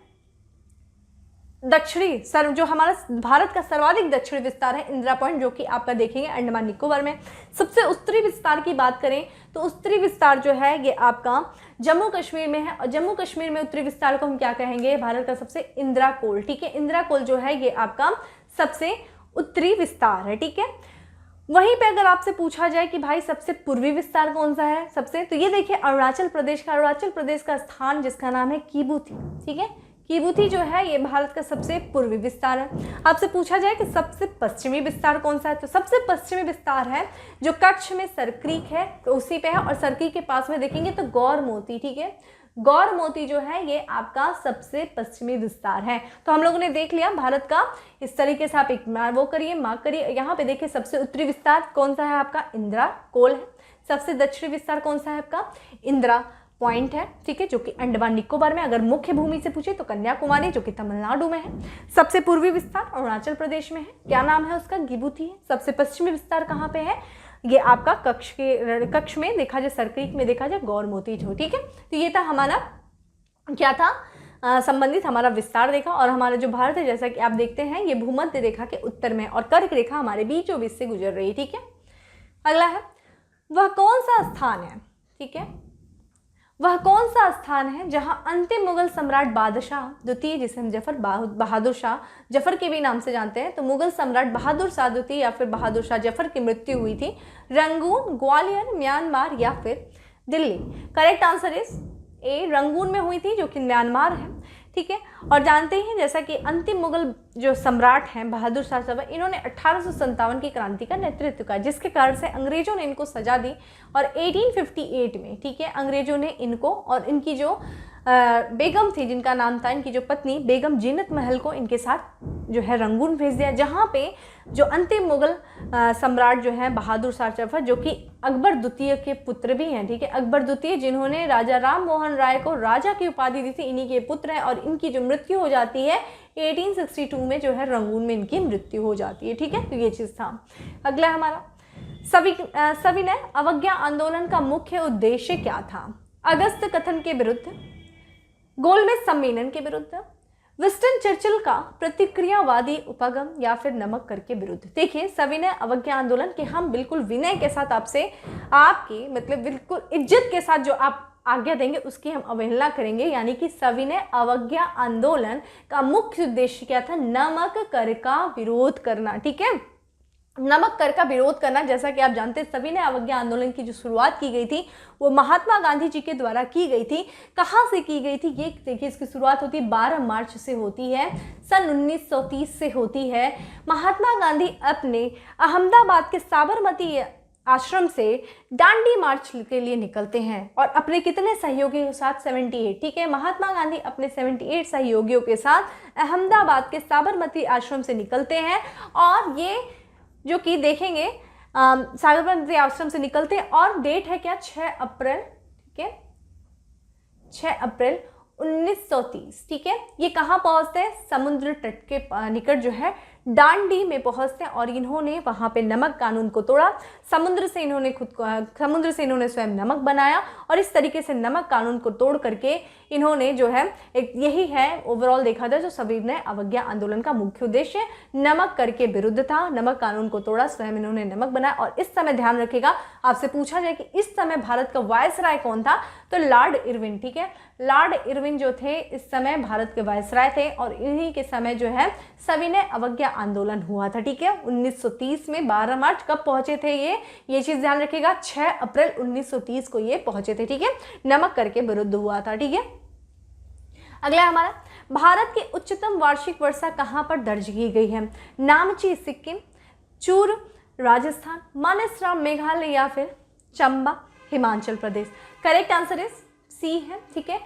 दक्षिणी जो हमारा भारत का सर्वाधिक दक्षिणी विस्तार है इंदिरा पॉइंट, जो कि आपका देखेंगे अंडमान निकोबार में। सबसे उत्तरी विस्तार की बात करें तो उत्तरी विस्तार जो है ये आपका जम्मू कश्मीर में है। और जम्मू कश्मीर में उत्तरी विस्तार को हम क्या कहेंगे, भारत का सबसे इंदिरा कोल। ठीक है, इंदिरा कोल जो है ये आपका सबसे उत्तरी विस्तार है। ठीक है, वहीं पे अगर आपसे पूछा जाए कि भाई सबसे पूर्वी विस्तार कौन सा है सबसे, तो ये देखिए अरुणाचल प्रदेश का स्थान जिसका नाम है किबू थी। ठीक है, गिबूती जो है ये भारत का सबसे पूर्वी विस्तार है। आपसे पूछा जाए कि सबसे पश्चिमी विस्तार कौन सा है, तो सबसे पश्चिमी विस्तार है जो कच्छ में सरक्रीक है तो उसी पे है, और सरक्रीक के पास में देखेंगे तो गौर मोती, ठीक है, गौर मोती जो है ये आपका सबसे पश्चिमी विस्तार है। तो हम लोगों ने देख लिया भारत का, इस तरीके से आप एक वो करिए, मार्क करिए। यहाँ पे देखिए सबसे उत्तरी विस्तार कौन सा है आपका, इंदिरा कोल है। सबसे दक्षिणी विस्तार कौन सा है आपका, इंदिरा पॉइंट है, ठीक है, जो कि अंडमान निकोबार में। अगर मुख्य भूमि से पूछे तो कन्याकुमारी जो कि तमिलनाडु में है। सबसे पूर्वी विस्तार अरुणाचल प्रदेश में है, क्या नाम है उसका, गिबूती है। सबसे पश्चिमी विस्तार कहाँ पे है, ये आपका कक्ष में देखा जाए, सरक्रीक में देखा जाए, गौर मोती जो, ठीक है। तो ये था हमारा क्या था संबंधित हमारा विस्तार देखा। और हमारा जो भारत है जैसा कि आप देखते हैं ये भूमध्य रेखा के उत्तर में और कर्क रेखा हमारे बीचों बीच से गुजर रही है, ठीक है। अगला है वह कौन सा स्थान है, ठीक है, वह कौन सा स्थान है जहां अंतिम मुगल सम्राट बादशाह द्वितीय, जिसे हम बहादुर शाह जफर के भी नाम से जानते हैं, तो मुगल सम्राट बहादुर शाह द्वितीय या फिर बहादुर शाह जफर की मृत्यु हुई थी, रंगून, ग्वालियर, म्यांमार या फिर Delhi. Correct answer is a, Rangoon में हुई थी जो कि म्यांमार है, ठीक है। और जानते हैं जैसा कि अंतिम मुगल जो सम्राट हैं बहादुर शाह जफर, इन्होंने 1857 की क्रांति का नेतृत्व किया, जिसके कारण से अंग्रेजों ने इनको सजा दी और 1858 में, ठीक है, अंग्रेजों ने इनको और इनकी जो बेगम थी, जिनका नाम था, इनकी जो पत्नी बेगम जीनत महल को इनके साथ जो है रंगून भेज दिया, जहाँ पे जो अंतिम मुगल सम्राट जो है बहादुर शाह जफर, जो कि अकबर द्वितीय के पुत्र भी हैं, ठीक है, अकबर द्वितीय जिन्होंने राजा राम मोहन राय को राजा की उपाधि दी थी, इन्हीं के पुत्र हैं। और इनकी जो मृत्यु हो जाती है 1862 में जो है रंगून में इनकी मृत्यु हो जाती है, ठीक है। तो ये चीज़ था। अगला हमारा सविनय अवज्ञा आंदोलन का मुख्य उद्देश्य क्या था, अगस्त कथन के विरुद्ध, गोलमेज सम्मेलन के विरुद्ध, विंस्टन चर्चिल का प्रतिक्रियावादी उपागम या फिर नमक कर के विरुद्ध। देखिए सविनय अवज्ञा आंदोलन के हम बिल्कुल विनय के साथ आपसे आपकी मतलब बिल्कुल इज्जत के साथ जो आप आज्ञा देंगे उसकी हम अवहेलना करेंगे, यानी कि सविनय अवज्ञा आंदोलन का मुख्य उद्देश्य क्या था, नमक कर का विरोध करना, ठीक है, नमक कर का विरोध करना। जैसा कि आप जानते हैं सविनय अवज्ञा आंदोलन की जो शुरुआत की गई थी वो महात्मा गांधी जी के द्वारा की गई थी। कहाँ से की गई थी, ये देखिए, इसकी शुरुआत होती है 12 मार्च से होती है, सन 1930 से होती है। महात्मा गांधी अपने अहमदाबाद के साबरमती आश्रम से दांडी मार्च के लिए निकलते हैं और अपने कितने सहयोगियों के साथ, 78, ठीक है, महात्मा गांधी अपने 78 सहयोगियों के साथ अहमदाबाद के साबरमती आश्रम से निकलते हैं। और ये जो कि देखेंगे साबरमती आश्रम से निकलते हैं और डेट है क्या, 6 अप्रैल, ठीक है, 6 अप्रैल 1930, ठीक है। ये कहाँ पहुँचते हैं, समुद्र तट के निकट जो है दांडी में पहुँचते हैं और इन्होंने वहाँ पे नमक कानून को तोड़ा। समुद्र से इन्होंने स्वयं नमक बनाया और इस तरीके से नमक कानून को तोड़ करके इन्होंने जो है एक, यही है ओवरऑल देखा जाए जो सविनय अवज्ञा आंदोलन का मुख्य उद्देश्य नमक कर के विरुद्ध था। नमक कानून को तोड़ा, स्वयं इन्होंने नमक बनाया। और इस समय ध्यान रखिएगा, आपसे पूछा जाए कि इस समय भारत का वायसराय कौन था, तो लॉर्ड इरविन, ठीक है, लॉर्ड इरविन जो थे इस समय भारत के वायसराय थे और इन्हीं के समय जो है सविनय अवज्ञा आंदोलन हुआ था, ठीक है, 1930 में 12 मार्च। कब पहुंचे थे ये चीज ध्यान रखिएगा, 6 अप्रैल 1930 को ये पहुंचे थे, ठीक है, नमक कर के विरुद्ध हुआ था, ठीक है। अगला हमारा, भारत की उच्चतम वार्षिक वर्षा कहां पर दर्ज की गई है, नामची सिक्किम, चूरू राजस्थान, मानेसराम मेघालय या फिर Chamba Himachal Pradesh. Correct answer is सी है, ठीक है,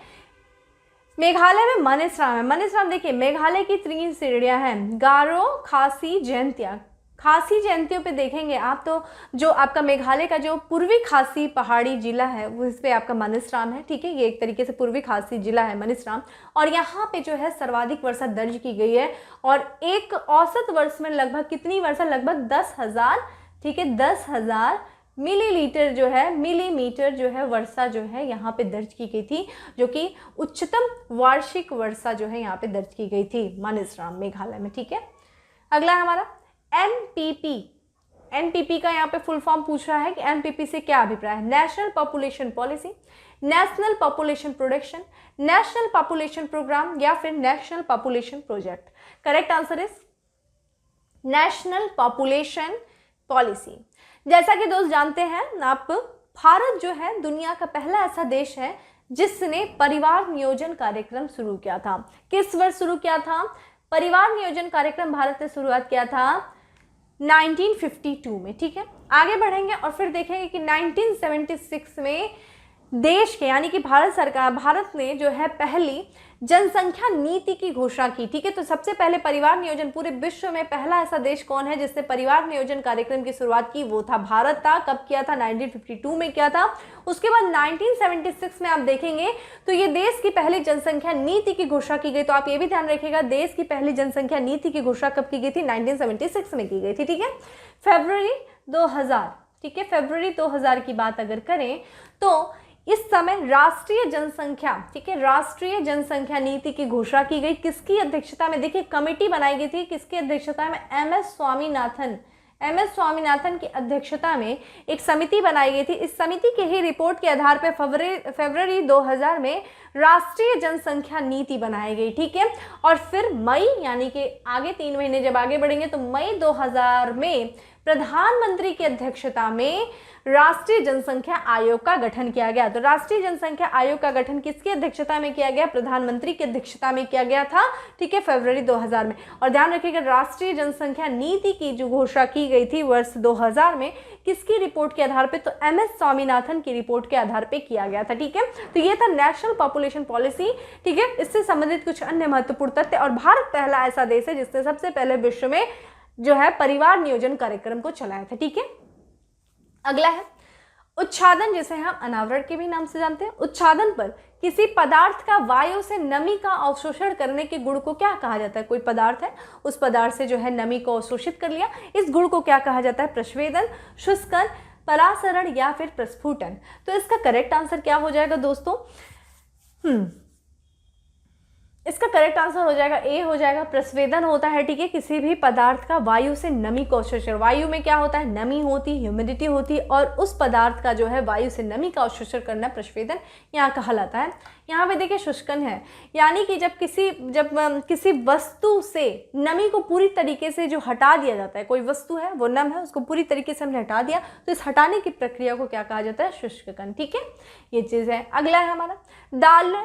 मेघालय में मानेसराम है। मानेसराम देखिए मेघालय की 3 श्रेणियां हैं, गारो, खासी, जयंतिया। खासी जयंतियों पे देखेंगे आप तो जो आपका मेघालय का जो पूर्वी खासी पहाड़ी जिला है वो इस पे आपका मानेसराम है, ठीक है, ये एक तरीके से पूर्वी खासी जिला है मानेसराम। और यहाँ पे जो है सर्वाधिक वर्षा दर्ज की गई है और एक औसत वर्ष में लगभग कितनी वर्षा, लगभग 10,000, ठीक है, 10,000 मिलीमीटर जो है वर्षा जो है यहाँ पे दर्ज की गई थी, जो कि उच्चतम वार्षिक वर्षा जो है यहाँ पे दर्ज की गई थी मानेसराम मेघालय में, ठीक है। अगला है हमारा एनपीपी का यहाँ पे फुल फॉर्म पूछ रहा है कि एनपीपी से क्या अभिप्राय है, national population policy, national population production, national population programme या फिर national population project. Correct answer is national population policy. जैसा कि दोस्त जानते हैं आप, भारत जो है दुनिया का पहला ऐसा देश है जिसने परिवार नियोजन कार्यक्रम शुरू किया था? किस वर्ष शुरू किया था? परिवार नियोजन कार्यक्रम भारत ने शुरुआत किया था 1952 में। ठीक है, आगे बढ़ेंगे और फिर देखेंगे कि 1976 में देश के यानी कि भारत ने जो है पहली जनसंख्या नीति की घोषणा की। ठीक है, तो सबसे पहले परिवार नियोजन पूरे विश्व में पहला ऐसा देश कौन है जिसने परिवार नियोजन कार्यक्रम की शुरुआत की? वो था भारत था। कब किया था? 1952 में किया था। उसके बाद 1976 में आप देखेंगे तो ये देश की पहली जनसंख्या नीति की घोषणा की गई। तो आप ये भी ध्यान रखिएगा, देश की पहली जनसंख्या नीति की घोषणा कब की गई थी? 1976 में की गई थी। ठीक है, फरवरी 2000। ठीक है, फरवरी 2000 की बात अगर करें तो इस समय राष्ट्रीय जनसंख्या, ठीक है, राष्ट्रीय जनसंख्या नीति की घोषणा की गई। किसकी अध्यक्षता में? देखिए कमेटी बनाई गई थी। किसकी अध्यक्षता में? एम एस स्वामीनाथन की अध्यक्षता में एक समिति बनाई गई थी। इस समिति की ही रिपोर्ट के आधार पर फरवरी 2000 में राष्ट्रीय जनसंख्या नीति बनाई गई। ठीक है, और फिर मई यानी कि आगे 3 महीने जब आगे बढ़ेंगे तो मई 2000 में प्रधानमंत्री की अध्यक्षता में राष्ट्रीय जनसंख्या आयोग का गठन किया गया। तो राष्ट्रीय जनसंख्या आयोग का गठन किसकी अध्यक्षता में किया गया? प्रधानमंत्री की अध्यक्षता में किया गया था। ठीक है, फरवरी 2000 में। और ध्यान रखिएगा, राष्ट्रीय जनसंख्या नीति की जो घोषणा की गई थी वर्ष 2000 में, किसकी रिपोर्ट के आधार पे? तो एम एस स्वामीनाथन की रिपोर्ट के आधार पे किया गया था। ठीक है, तो ये था नेशनल पॉपुलेशन पॉलिसी। ठीक है, इससे संबंधित कुछ अन्य महत्वपूर्ण तथ्य। और भारत पहला ऐसा देश है जिसने सबसे पहले विश्व में जो है परिवार नियोजन कार्यक्रम को चलाया था। ठीक है, अगला है उच्छादन, जिसे हम अनावरण के भी नाम से जानते हैं। उच्छादन पर किसी पदार्थ का वायु से नमी का अवशोषण करने के गुण को क्या कहा जाता है? कोई पदार्थ है, उस पदार्थ से जो है नमी को अवशोषित कर लिया, इस गुण को क्या कहा जाता है? प्रस्वेदन, शुष्कन, परासरण या फिर प्रस्फुटन। तो इसका करेक्ट आंसर क्या हो जाएगा दोस्तों? इसका करेक्ट आंसर हो जाएगा ए, हो जाएगा प्रस्वेदन होता है। ठीक है, किसी भी पदार्थ का वायु से नमी को अवशोषण। वायु में क्या होता है? नमी होती, ह्यूमिडिटी होती, और उस पदार्थ का जो है वायु से नमी का अवशोषण करना प्रस्वेदन यहाँ कहलाता है। यहाँ पे देखिए शुष्कन है, यानी कि जब किसी वस्तु से नमी को पूरी तरीके से जो हटा दिया जाता है, कोई वस्तु है वो नम है, उसको पूरी तरीके से हमने हटा दिया, तो इस हटाने की प्रक्रिया को क्या कहा जाता है? शुष्कन। ठीक है, ये चीज़ है। अगला है हमारा दाल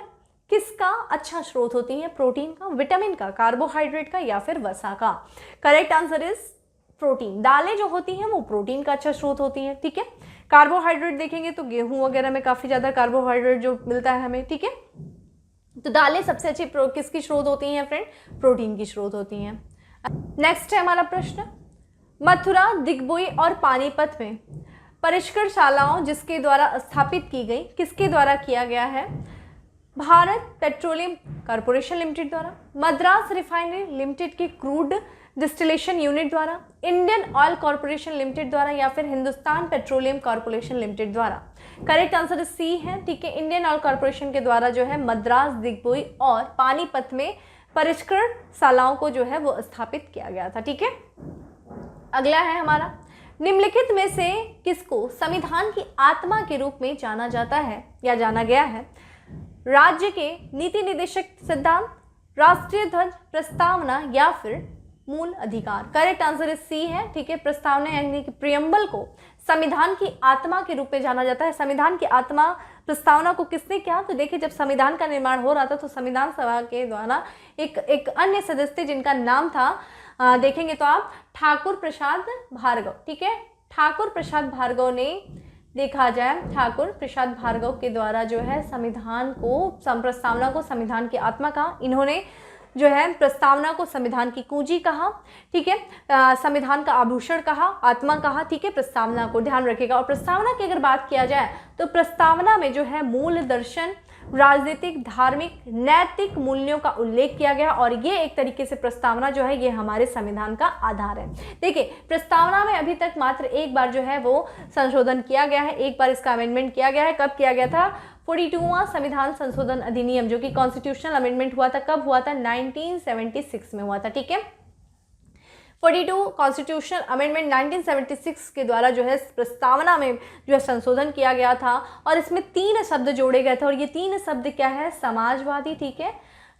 किसका अच्छा स्रोत होती है? प्रोटीन का, विटामिन का, कार्बोहाइड्रेट का या फिर वसा का? Correct answer is protein. दालें जो होती हैं वो प्रोटीन का अच्छा स्रोत होती हैं। ठीक है, कार्बोहाइड्रेट देखेंगे तो गेहूं वगैरह में काफ़ी ज़्यादा कार्बोहाइड्रेट जो मिलता है हमें। ठीक है, तो दालें सबसे अच्छी किसकी स्रोत होती हैं फ्रेंड? प्रोटीन की स्रोत होती हैं। नेक्स्ट है हमारा प्रश्न, मथुरा, दिग्बोई और पानीपत में परिष्करण शालाओं जिसके द्वारा स्थापित की गई, किसके द्वारा किया गया है? भारत पेट्रोलियम कॉर्पोरेशन लिमिटेड द्वारा, मद्रास रिफाइनरी लिमिटेड के क्रूड डिस्टिलेशन यूनिट द्वारा, इंडियन ऑयल कॉर्पोरेशन लिमिटेड द्वारा या फिर हिंदुस्तान पेट्रोलियम कॉर्पोरेशन लिमिटेड द्वारा? करेक्ट आंसर सी है। ठीक है, इंडियन ऑयल कॉर्पोरेशन के द्वारा जो है मद्रास, दिग्बोई और पानीपत में परिष्करण शालाओं को जो है वो स्थापित किया गया था। ठीक है, अगला है हमारा, निम्नलिखित में से किसको संविधान की आत्मा के रूप में जाना जाता है या जाना गया है? राज्य के नीति निर्देशक सिद्धांत, राष्ट्रीय ध्वज, प्रस्तावना या फिर मूल अधिकार? करेक्ट आंसर इस सी है। ठीक है, प्रस्तावना यानी कि प्रियम्बल को संविधान की आत्मा के रूप में जाना जाता है। संविधान की आत्मा प्रस्तावना को किसने किया? तो देखिए जब संविधान का निर्माण हो रहा था तो संविधान सभा के द्वारा एक अन्य सदस्य जिनका नाम था देखेंगे तो आप ठाकुर प्रसाद भार्गव। ठीक है, ठाकुर प्रसाद भार्गव ने, देखा जाए ठाकुर प्रसाद भार्गव के द्वारा जो है संविधान को, प्रस्तावना को संविधान की आत्मा कहा। इन्होंने जो है प्रस्तावना को संविधान की कुंजी कहा। ठीक है, संविधान का आभूषण कहा, आत्मा कहा। ठीक है, प्रस्तावना को ध्यान रखिएगा। और प्रस्तावना की अगर बात किया जाए तो प्रस्तावना में जो है मूल दर्शन, राजनीतिक, धार्मिक, नैतिक मूल्यों का उल्लेख किया गया और ये एक तरीके से प्रस्तावना जो है ये हमारे संविधान का आधार है। देखिए प्रस्तावना में अभी तक मात्र एक बार जो है वो संशोधन किया गया है, एक बार इसका अमेंडमेंट किया गया है। कब किया गया था? 42वां संविधान संशोधन अधिनियम जो कि कॉन्स्टिट्यूशनल अमेंडमेंट हुआ था, कब हुआ था? 1976 में हुआ था। ठीक है, 42 कॉन्स्टिट्यूशनल अमेंडमेंट 1976 के द्वारा जो है प्रस्तावना में जो है संशोधन किया गया था और इसमें 3 शब्द जोड़े गए थे और ये 3 शब्द क्या है? समाजवादी। ठीक है,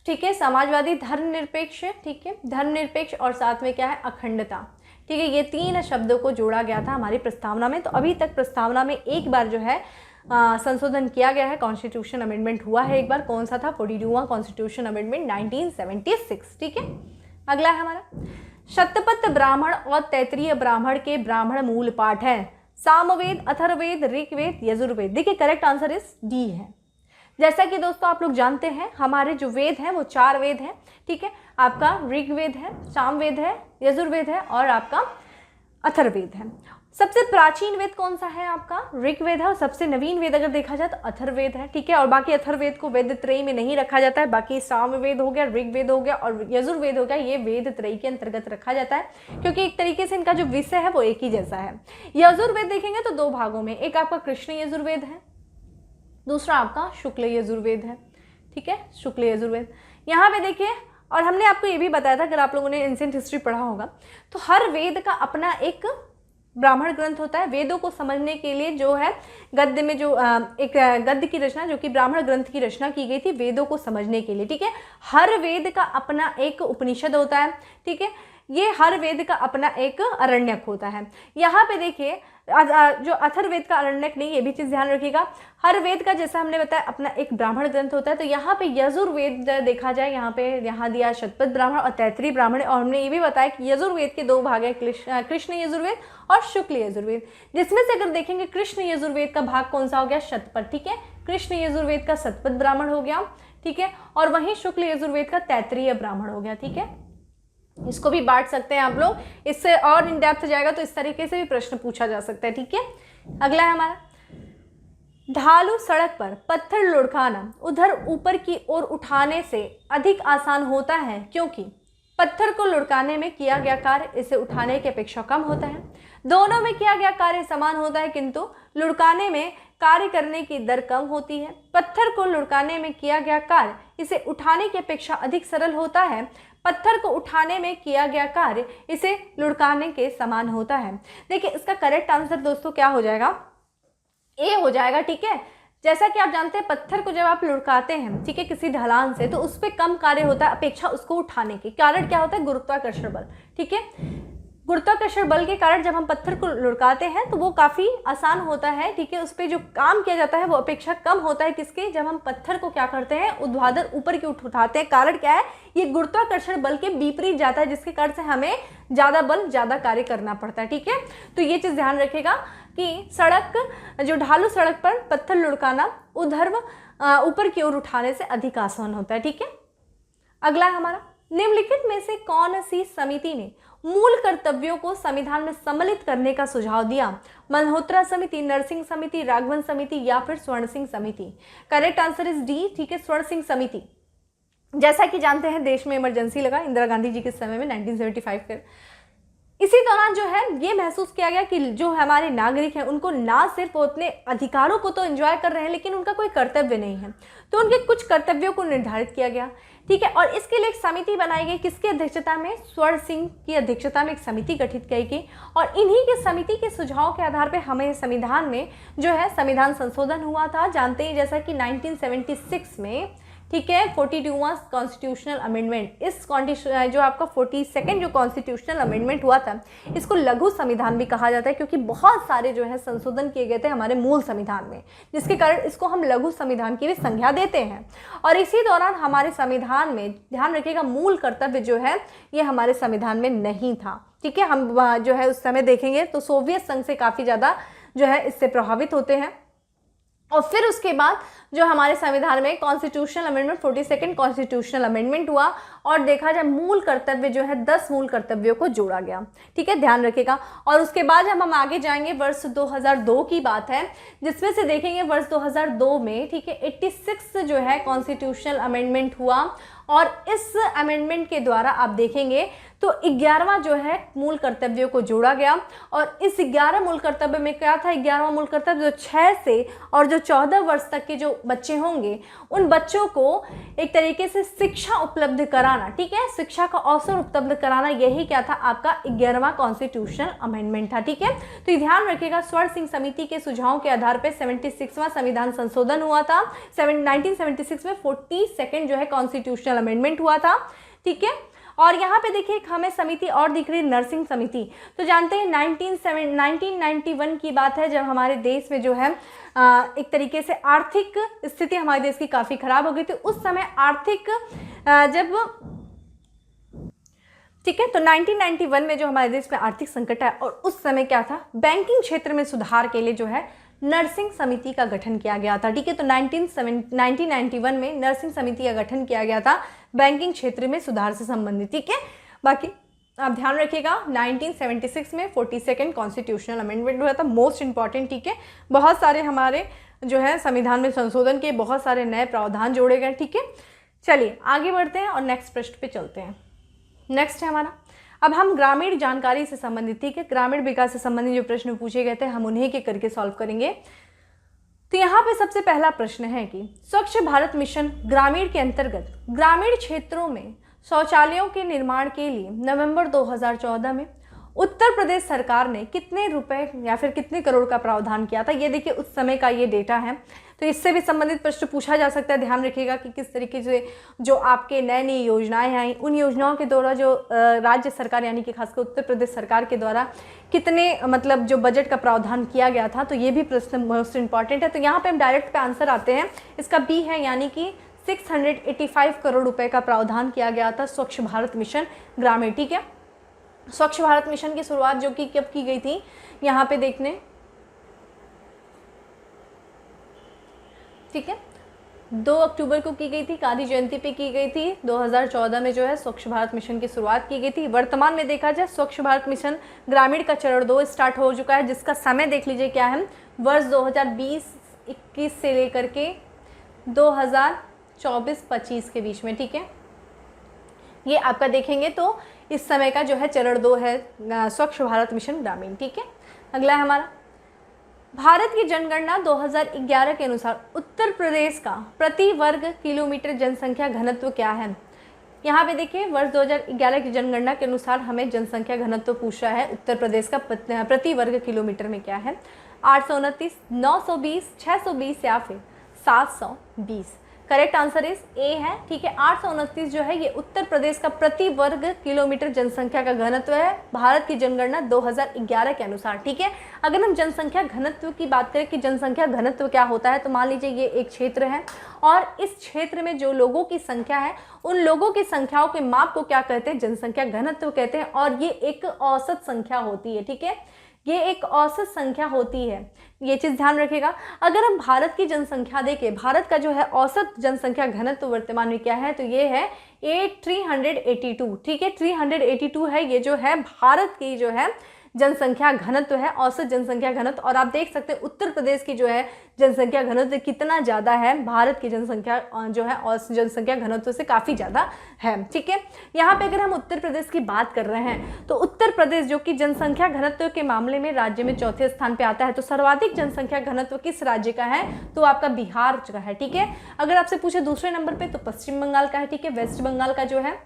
ठीक है, समाजवादी, धर्मनिरपेक्ष। ठीक है, धर्मनिरपेक्ष और साथ में क्या है? अखंडता। ठीक है, ये 3 शब्दों को जोड़ा गया था हमारी प्रस्तावना में। तो अभी तक प्रस्तावना में एक बार जो है संशोधन किया गया है, कॉन्स्टिट्यूशन अमेंडमेंट हुआ है एक बार, कौन सा था? 42वां कॉन्स्टिट्यूशन अमेंडमेंट 1976। ठीक है, अगला है हमारा शतपथ ब्राह्मण और तैतरीय ब्राह्मण के ब्राह्मण मूल पाठ है सामवेद, अथर्ववेद, ऋग्वेद, यजुर्वेद। देखिए करेक्ट आंसर इज डी है। जैसा कि दोस्तों आप लोग जानते हैं हमारे जो वेद हैं वो 4 वेद हैं। ठीक है, आपका ऋग्वेद है, सामवेद है, यजुर्वेद है और आपका अथर्ववेद है। सबसे प्राचीन वेद कौन सा है? आपका ऋग्वेद है और सबसे नवीन वेद अगर देखा जाए तो अथर्ववेद है। ठीक है, और बाकी अथर्ववेद को वेद त्रयी में नहीं रखा जाता है, बाकी सामवेद हो गया, ऋग्वेद हो गया और यजुर्वेद हो गया, ये वेद त्रयी के अंतर्गत रखा जाता है क्योंकि एक तरीके से इनका जो विषय है वो एक ही जैसा है। यजुर्वेद देखेंगे तो 2 भागों में, एक आपका कृष्ण यजुर्वेद है, दूसरा आपका शुक्ल यजुर्वेद है। ठीक है, शुक्ल यजुर्वेद। यहाँ पे देखिए, और हमने आपको ये भी बताया था अगर आप लोगों ने एंशिएंट हिस्ट्री पढ़ा होगा तो हर वेद का अपना एक ब्राह्मण ग्रंथ होता है। वेदों को समझने के लिए जो है गद्य में जो एक गद्य की रचना जो कि ब्राह्मण ग्रंथ की रचना की गई थी वेदों को समझने के लिए। ठीक है, हर वेद का अपना एक उपनिषद होता है। ठीक है, ये हर वेद का अपना एक अरण्यक होता है। यहाँ पे देखिए जो अथर्ववेद का अरण्यक नहीं, ये भी चीज़ ध्यान रखिएगा। हर वेद का जैसा हमने बताया अपना एक ब्राह्मण ग्रंथ होता है। तो यहाँ पे यजुर्वेद देखा जाए, यहाँ दिया शतपथ ब्राह्मण और तैतरीय ब्राह्मण, और हमने ये भी बताया कि यजुर्वेद के 2 भाग हैं, कृष्ण यजुर्वेद और शुक्ल यजुर्वेद, जिसमें से अगर देखेंगे कृष्ण यजुर्वेद का भाग कौन सा हो गया? शतपथ। ठीक है, कृष्ण यजुर्वेद का शतपथ ब्राह्मण हो गया। ठीक है, और वहीं शुक्ल यजुर्वेद का तैतरीय ब्राह्मण हो गया। ठीक है, इसको भी बांट सकते हैं आप लोग, इससे और इन डेप्थ जाएगा तो इस तरीके से भी प्रश्न पूछा जा सकता है। ठीक है, अगला है हमारा ढालू सड़क पर पत्थर लुढ़काना उधर ऊपर की ओर उठाने से अधिक आसान होता है क्योंकि पत्थर को लुढ़काने में किया गया कार्य इसे उठाने की अपेक्षा कम होता है। दोनों में किया गया कार्य समान होता है किंतु लुढ़काने में कार्य करने की दर कम होती है। पत्थर को लुढ़काने में किया गया कार्य इसे उठाने की अपेक्षा अधिक सरल होता है। पत्थर को उठाने में किया गया कार्य इसे लुढ़काने के समान होता है। देखिए इसका करेक्ट आंसर दोस्तों क्या हो जाएगा? ए हो जाएगा। ठीक है, जैसा कि आप जानते हैं पत्थर को जब आप लुढ़काते हैं, ठीक है, किसी ढलान से, तो उस पर कम कार्य होता है अपेक्षा उसको उठाने के। कारण क्या होता है? गुरुत्वाकर्षण बल। ठीक है, गुरुत्वाकर्षण बल के कारण जब हम पत्थर को लुढ़काते हैं तो वो काफ़ी आसान होता है। ठीक है, उस पर जो काम किया जाता है वो अपेक्षा कम होता है किसके? जब हम पत्थर को क्या करते हैं? ऊर्ध्वाधर ऊपर की उठाते हैं। कारण क्या है? ये गुरुत्वाकर्षण बल के विपरीत जाता है जिसके कारण से हमें ज़्यादा बल ज़्यादा कार्य करना पड़ता है। ठीक है, तो ये चीज़ ध्यान रखिएगा कि सड़क जो ढालू सड़क पर पत्थर लुढ़काना ऊर्ध्व ऊपर की ओर उठाने से अधिक आसान होता है। ठीक है, अगला हमारा निम्नलिखित में से कौन सी समिति ने मूल कर्तव्यों को संविधान में सम्मिलित करने का सुझाव दिया? मल्होत्रा समिति, नरसिंह समिति, राघवन समिति या फिर स्वर्ण सिंह समिति? Correct answer is D. ठीक है, स्वर्ण सिंह समिति। जैसा कि जानते हैं देश में इमरजेंसी लगा इंदिरा गांधी जी के समय में 1975 के। इसी दौरान जो है ये महसूस किया गया कि जो हमारे नागरिक हैं उनको ना सिर्फ वो अपने अधिकारों को तो एंजॉय कर रहे हैं लेकिन उनका कोई कर्तव्य नहीं है, तो उनके कुछ कर्तव्यों को निर्धारित किया गया। ठीक है, और इसके लिए एक समिति बनाई गई, किसकी अध्यक्षता में? स्वर्ण सिंह की अध्यक्षता में एक समिति गठित की गई और इन्हीं के समिति के सुझाव के आधार पर हमें संविधान में जो है संविधान संशोधन हुआ था। जानते हैं जैसा कि 1976 में, ठीक है, 42वां कॉन्स्टिट्यूशनल अमेंडमेंट, इस जो आपका 42nd जो कॉन्स्टिट्यूशनल अमेंडमेंट हुआ था इसको लघु संविधान भी कहा जाता है क्योंकि बहुत सारे जो है संशोधन किए गए थे हमारे मूल संविधान में, जिसके कारण इसको हम लघु संविधान की भी संज्ञा देते हैं। और इसी दौरान हमारे संविधान में ध्यान रखिएगा मूल कर्तव्य जो है ये हमारे संविधान में नहीं था। ठीक है, हम जो है उस समय देखेंगे तो सोवियत संघ से काफ़ी ज़्यादा जो है इससे प्रभावित होते हैं। और फिर उसके बाद जो हमारे संविधान में constitutional amendment 42nd constitutional amendment हुआ और देखा जाए मूल कर्तव्य जो है 10 मूल कर्तव्यों को जोड़ा गया। ठीक है, ध्यान रखिएगा। और उसके बाद जब हम आगे जाएंगे वर्ष 2002 की बात है जिसमें से देखेंगे वर्ष 2002 में, ठीक है, 86 जो है कॉन्स्टिट्यूशनल अमेंडमेंट हुआ और इस अमेंडमेंट के द्वारा आप देखेंगे तो 11वां जो है मूल कर्तव्यों को जोड़ा गया। और इस 11 मूल कर्तव्य में क्या था? 11वां मूल कर्तव्य जो 6 से और जो 14 वर्ष तक के जो बच्चे होंगे उन बच्चों को एक तरीके से शिक्षा उपलब्ध कराना, ठीक है, शिक्षा का अवसर उपलब्ध कराना, यही क्या था? आपका 11वां कॉन्स्टिट्यूशनल अमेंडमेंट था। ठीक है, तो ये ध्यान रखिएगा स्वर्ण सिंह समिति के सुझावों के आधार पर 76वां संविधान संशोधन हुआ था। 1976 में 42nd जो है कॉन्स्टिट्यूशनल अमेंडमेंट हुआ था। ठीक है, और यहाँ पे देखिए हमें समिति और दिख रही है, नर्सिंग समिति। तो जानते हैं 1991 की बात है, जब हमारे देश में जो है एक तरीके से आर्थिक स्थिति हमारे देश की काफ़ी ख़राब हो गई थी। उस समय आर्थिक जब ठीक है, तो 1991 में जो हमारे देश में आर्थिक संकट है, और उस समय क्या था, बैंकिंग क्षेत्र में सुधार के लिए जो है नर्सिंग समिति का गठन किया गया था। ठीक है, तो 1991 में नर्सिंग समिति का गठन किया गया था बैंकिंग क्षेत्र में सुधार से संबंधित। ठीक है, बाकी आप ध्यान रखिएगा 1976 में 42nd कॉन्स्टिट्यूशनल अमेंडमेंट हुआ था, मोस्ट इंपॉर्टेंट। ठीक है, बहुत सारे हमारे जो है संविधान में संशोधन के बहुत सारे नए प्रावधान जोड़े गए। ठीक है, चलिए आगे बढ़ते हैं और नेक्स्ट प्रश्न पे चलते हैं। नेक्स्ट है हमारा, अब हम ग्रामीण जानकारी से संबंधित, ठीक है, ग्रामीण विकास से संबंधित जो प्रश्न पूछे गए थे हम उन्हीं के करके सॉल्व करेंगे। तो यहाँ पे सबसे पहला प्रश्न है कि स्वच्छ भारत मिशन ग्रामीण के अंतर्गत ग्रामीण क्षेत्रों में शौचालयों के निर्माण के लिए नवंबर 2014 में उत्तर प्रदेश सरकार ने कितने रुपए या फिर कितने करोड़ का प्रावधान किया था। ये देखिए उस समय का ये डेटा है, तो इससे भी संबंधित प्रश्न पूछा जा सकता है। ध्यान रखिएगा कि किस तरीके से जो आपके नई नई योजनाएं आई, उन योजनाओं के द्वारा जो राज्य सरकार यानी कि खासकर उत्तर प्रदेश सरकार के द्वारा कितने मतलब जो बजट का प्रावधान किया गया था, तो ये भी प्रश्न मोस्ट इंपॉर्टेंट है। तो यहाँ पर हम डायरेक्ट पे आंसर आते हैं, इसका बी है, यानी कि 685 करोड़ रुपए का प्रावधान किया गया था स्वच्छ भारत मिशन ग्रामीण। ठीक है, स्वच्छ भारत मिशन की शुरुआत जो कि कब की गई थी, यहाँ पे देखने, ठीक है, 2 अक्टूबर को की गई थी, गांधी जयंती पे की गई थी। 2014 में जो है स्वच्छ भारत मिशन की शुरुआत की गई थी। वर्तमान में देखा जाए स्वच्छ भारत मिशन ग्रामीण का चरण 2 स्टार्ट हो चुका है, जिसका समय देख लीजिए क्या है, वर्ष 2020-21 से लेकर के 2024-25 के बीच में। ठीक है, ये आपका देखेंगे तो इस समय का जो है चरण 2 है स्वच्छ भारत मिशन ग्रामीण। ठीक है, अगला है हमारा, भारत की जनगणना 2011 के अनुसार उत्तर प्रदेश का प्रति वर्ग किलोमीटर जनसंख्या घनत्व क्या है। यहाँ पे देखिए वर्ष 2011 की जनगणना के अनुसार हमें जनसंख्या घनत्व पूछ रहा है उत्तर प्रदेश का प्रति वर्ग किलोमीटर में क्या है, 829, 920, 620 या फिर 720। करेक्ट आंसर इज ए है। ठीक है, 829 जो है ये उत्तर प्रदेश का प्रति वर्ग किलोमीटर जनसंख्या का घनत्व है भारत की जनगणना 2011 के अनुसार। ठीक है, अगर हम जनसंख्या घनत्व की बात करें कि जनसंख्या घनत्व क्या होता है, तो मान लीजिए ये एक क्षेत्र है और इस क्षेत्र में जो लोगों की संख्या है, उन लोगों की संख्याओं के माप को क्या कहते हैं, जनसंख्या घनत्व कहते हैं, और ये एक औसत संख्या होती है। ठीक है, ये एक औसत संख्या होती है, ये चीज़ ध्यान रखिएगा। अगर हम भारत की जनसंख्या देखें, भारत का जो है औसत जनसंख्या घनत्व वर्तमान में क्या है, तो ये है 382। ठीक है, 382 है, ये जो है भारत की जो है जनसंख्या घनत्व है, औसत जनसंख्या घनत्व। और आप देख सकते हैं उत्तर प्रदेश की जो है जनसंख्या घनत्व कितना ज़्यादा है, भारत की जनसंख्या जो है औसत जनसंख्या घनत्व से काफ़ी ज़्यादा है। ठीक है, यहाँ पे अगर हम उत्तर प्रदेश की बात कर रहे हैं, तो उत्तर प्रदेश जो कि जनसंख्या घनत्व के मामले में राज्य में चौथे स्थान पे आता है। तो सर्वाधिक जनसंख्या घनत्व किस राज्य का है, तो आपका बिहार का है। ठीक है, अगर आपसे पूछे दूसरे नंबर पर, तो पश्चिम बंगाल का है। ठीक है, वेस्ट बंगाल का जो है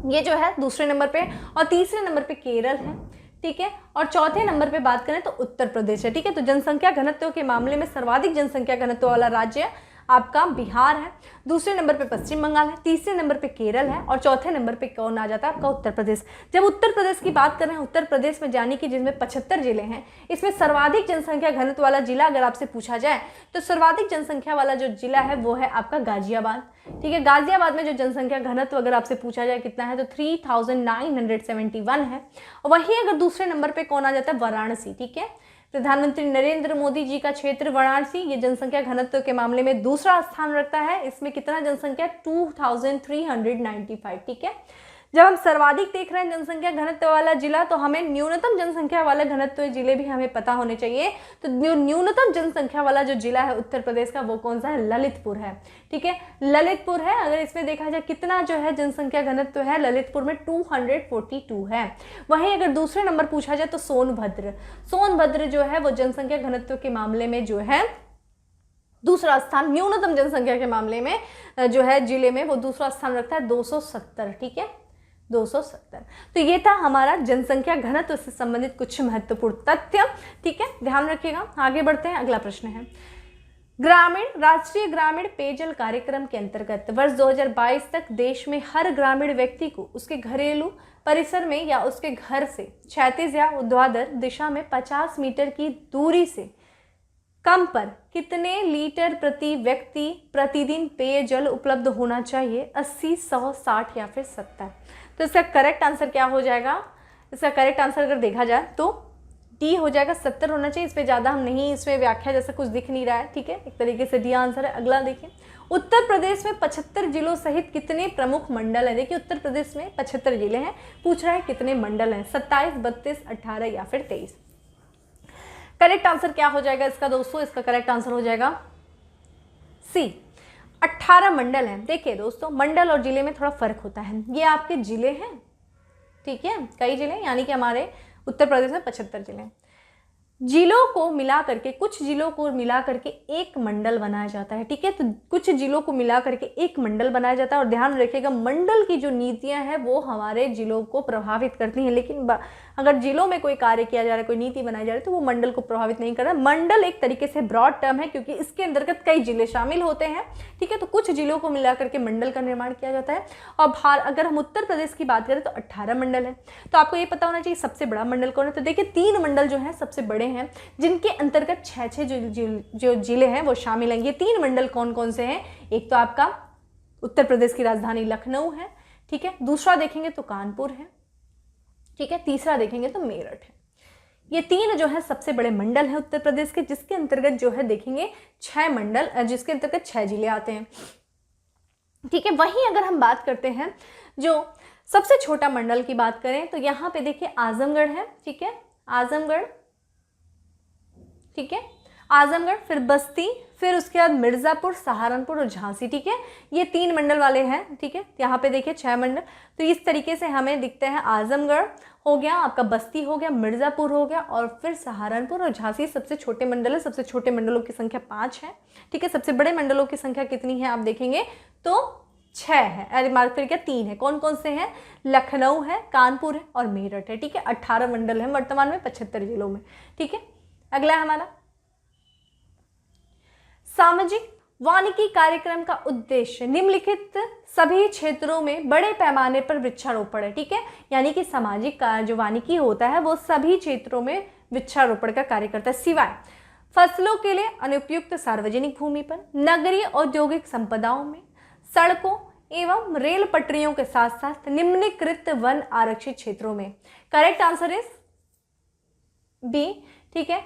ये जो है दूसरे नंबर पे, और तीसरे नंबर पे केरल है। ठीक है, और चौथे नंबर पे बात करें तो उत्तर प्रदेश है। ठीक है, तो जनसंख्या घनत्व के मामले में सर्वाधिक जनसंख्या घनत्व वाला राज्य आपका बिहार है, दूसरे नंबर पे पश्चिम बंगाल है, तीसरे नंबर पे केरल है, और चौथे नंबर पे कौन आ जाता है, आपका उत्तर प्रदेश। जब उत्तर प्रदेश की बात कर रहे हैं, उत्तर प्रदेश में जाने की जिसमें 75 जिले हैं, इसमें सर्वाधिक जनसंख्या घनत्व वाला जिला अगर आपसे पूछा जाए, तो सर्वाधिक जनसंख्या वाला जो जिला है वो है आपका गाजियाबाद। ठीक है, गाजियाबाद में जो जनसंख्या घनत्व अगर आपसे पूछा जाए कितना है, तो 3971 है। वहीं अगर दूसरे नंबर पे कौन आ जाता है, वाराणसी। ठीक है, प्रधानमंत्री नरेंद्र मोदी जी का क्षेत्र वाराणसी, ये जनसंख्या घनत्व के मामले में दूसरा स्थान रखता है। इसमें कितना जनसंख्या, 2395। ठीक है, जब हम सर्वाधिक देख रहे हैं जनसंख्या घनत्व वाला जिला, तो हमें न्यूनतम जनसंख्या वाला घनत्व जिले भी हमें पता होने चाहिए। तो न्यूनतम जनसंख्या वाला जो जिला है उत्तर प्रदेश का, वो कौन सा है, ललितपुर है। ठीक है, ललितपुर है। अगर इसमें देखा जाए कितना जो है जनसंख्या घनत्व है ललितपुर में, 242 है। वहीं अगर दूसरे नंबर पूछा जाए तो सोनभद्र जो है वो जनसंख्या घनत्व के मामले में जो है दूसरा स्थान, न्यूनतम जनसंख्या के मामले में जो है जिले में वो दूसरा स्थान रखता है, 270। ठीक है, 270। तो ये था हमारा जनसंख्या घनत्व से संबंधित कुछ महत्वपूर्ण तथ्य। ठीक है, ध्यान रखिएगा। आगे बढ़ते हैं, अगला प्रश्न है, राष्ट्रीय ग्रामीण पेयजल कार्यक्रम के अंतर्गत वर्ष 2022 तक देश में हर ग्रामीण व्यक्ति को उसके घरेलू परिसर में या उसके घर से क्षैतिज या ऊर्ध्वाधर दिशा में 50 मीटर की दूरी से कम पर कितने लीटर प्रति व्यक्ति प्रतिदिन पेयजल उपलब्ध होना चाहिए? 80, 100, 60 या फिर 70। तो इसका करेक्ट आंसर क्या हो जाएगा? इसका करेक्ट आंसर अगर देखा जाए तो डी हो जाएगा, 70 होना चाहिए। इस पर ज़्यादा हम नहीं, इसमें व्याख्या जैसा कुछ दिख नहीं रहा है, ठीक है, एक तरीके से डी आंसर है। अगला देखिए, उत्तर प्रदेश में 75 जिलों सहित कितने प्रमुख मंडल हैं? देखिए उत्तर प्रदेश में 75 जिले हैं, पूछ रहा है कितने मंडल हैं, 27, 32, 18 या फिर 23। करेक्ट आंसर क्या हो जाएगा इसका दोस्तों? इसका करेक्ट आंसर हो जाएगा सी, 18 मंडल हैं। देखिए दोस्तों, मंडल और जिले में थोड़ा फर्क होता है। ये आपके जिले हैं, ठीक है, कई जिले, यानी कि हमारे उत्तर प्रदेश में 75 जिले हैं। जिलों को मिला करके, कुछ जिलों को मिला करके एक मंडल बनाया जाता है, ठीक है। तो कुछ जिलों को मिला करके एक मंडल बनाया जाता है, और ध्यान रखिएगा मंडल की जो नीतियां हैं वो हमारे जिलों को प्रभावित करती हैं, लेकिन अगर जिलों में कोई कार्य किया जा रहा है, कोई नीति बनाई जा रही है, तो वो मंडल को प्रभावित नहीं कर रहा। मंडल एक तरीके से ब्रॉड टर्म है, क्योंकि इसके अंतर्गत कई जिले शामिल होते हैं, ठीक है। तो कुछ जिलों को मिला करके मंडल का निर्माण किया जाता है। और अगर हम उत्तर प्रदेश की बात करें तो 18 मंडल है। तो आपको ये पता होना चाहिए सबसे बड़ा मंडल कौन है। तो देखिए 3 मंडल जो है सबसे बड़े हैं, जिनके अंतर्गत 6 जो जिले हैं वो शामिल हैं। ये 3 मंडल कौन कौन से हैं? एक तो आपका उत्तर प्रदेश की राजधानी लखनऊ है, ठीक है, दूसरा देखेंगे तो कानपुर है, ठीक है, तीसरा देखेंगे तो मेरठ है। ये 3 जो है सबसे बड़े मंडल हैं उत्तर प्रदेश के, जिसके अंतर्गत जो है देखेंगे 6 मंडल, जिसके अंतर्गत 6 जिले आते हैं, ठीक है। वहीं अगर हम बात करते हैं जो सबसे छोटा मंडल की बात करें तो यहाँ पे देखिए आजमगढ़ है, ठीक है, आजमगढ़, ठीक है, आजमगढ़, फिर बस्ती, फिर उसके बाद मिर्ज़ापुर, सहारनपुर और झांसी, ठीक है। ये 3 मंडल वाले हैं, ठीक है। यहाँ पे देखिए 6 मंडल, तो इस तरीके से हमें दिखते हैं। आजमगढ़ हो गया, आपका बस्ती हो गया, मिर्ज़ापुर हो गया, और फिर सहारनपुर और झांसी सबसे छोटे मंडल है। सबसे छोटे मंडलों की संख्या 5 है, ठीक है। सबसे बड़े मंडलों की संख्या कितनी है आप देखेंगे तो 6 है। अरे मार्क फिर क्या 3 है। कौन कौन से हैं? लखनऊ है, कानपुर है और मेरठ है, ठीक है। 18 मंडल है वर्तमान में 75 जिलों में, ठीक है। अगला है हमारा सामाजिक वानिकी कार्यक्रम का उद्देश्य निम्नलिखित सभी क्षेत्रों में बड़े पैमाने पर वृक्षारोपण है, ठीक है। यानी कि सामाजिक जो वानिकी होता है वो सभी क्षेत्रों में वृक्षारोपण का कार्य करता है, सिवाय फसलों के लिए अनुपयुक्त सार्वजनिक भूमि पर, नगरीय औद्योगिक संपदाओं में, सड़कों एवं रेल पटरियों के साथ साथ निम्नलिखित वन आरक्षित क्षेत्रों में। करेक्ट आंसर इज बी, ठीक है।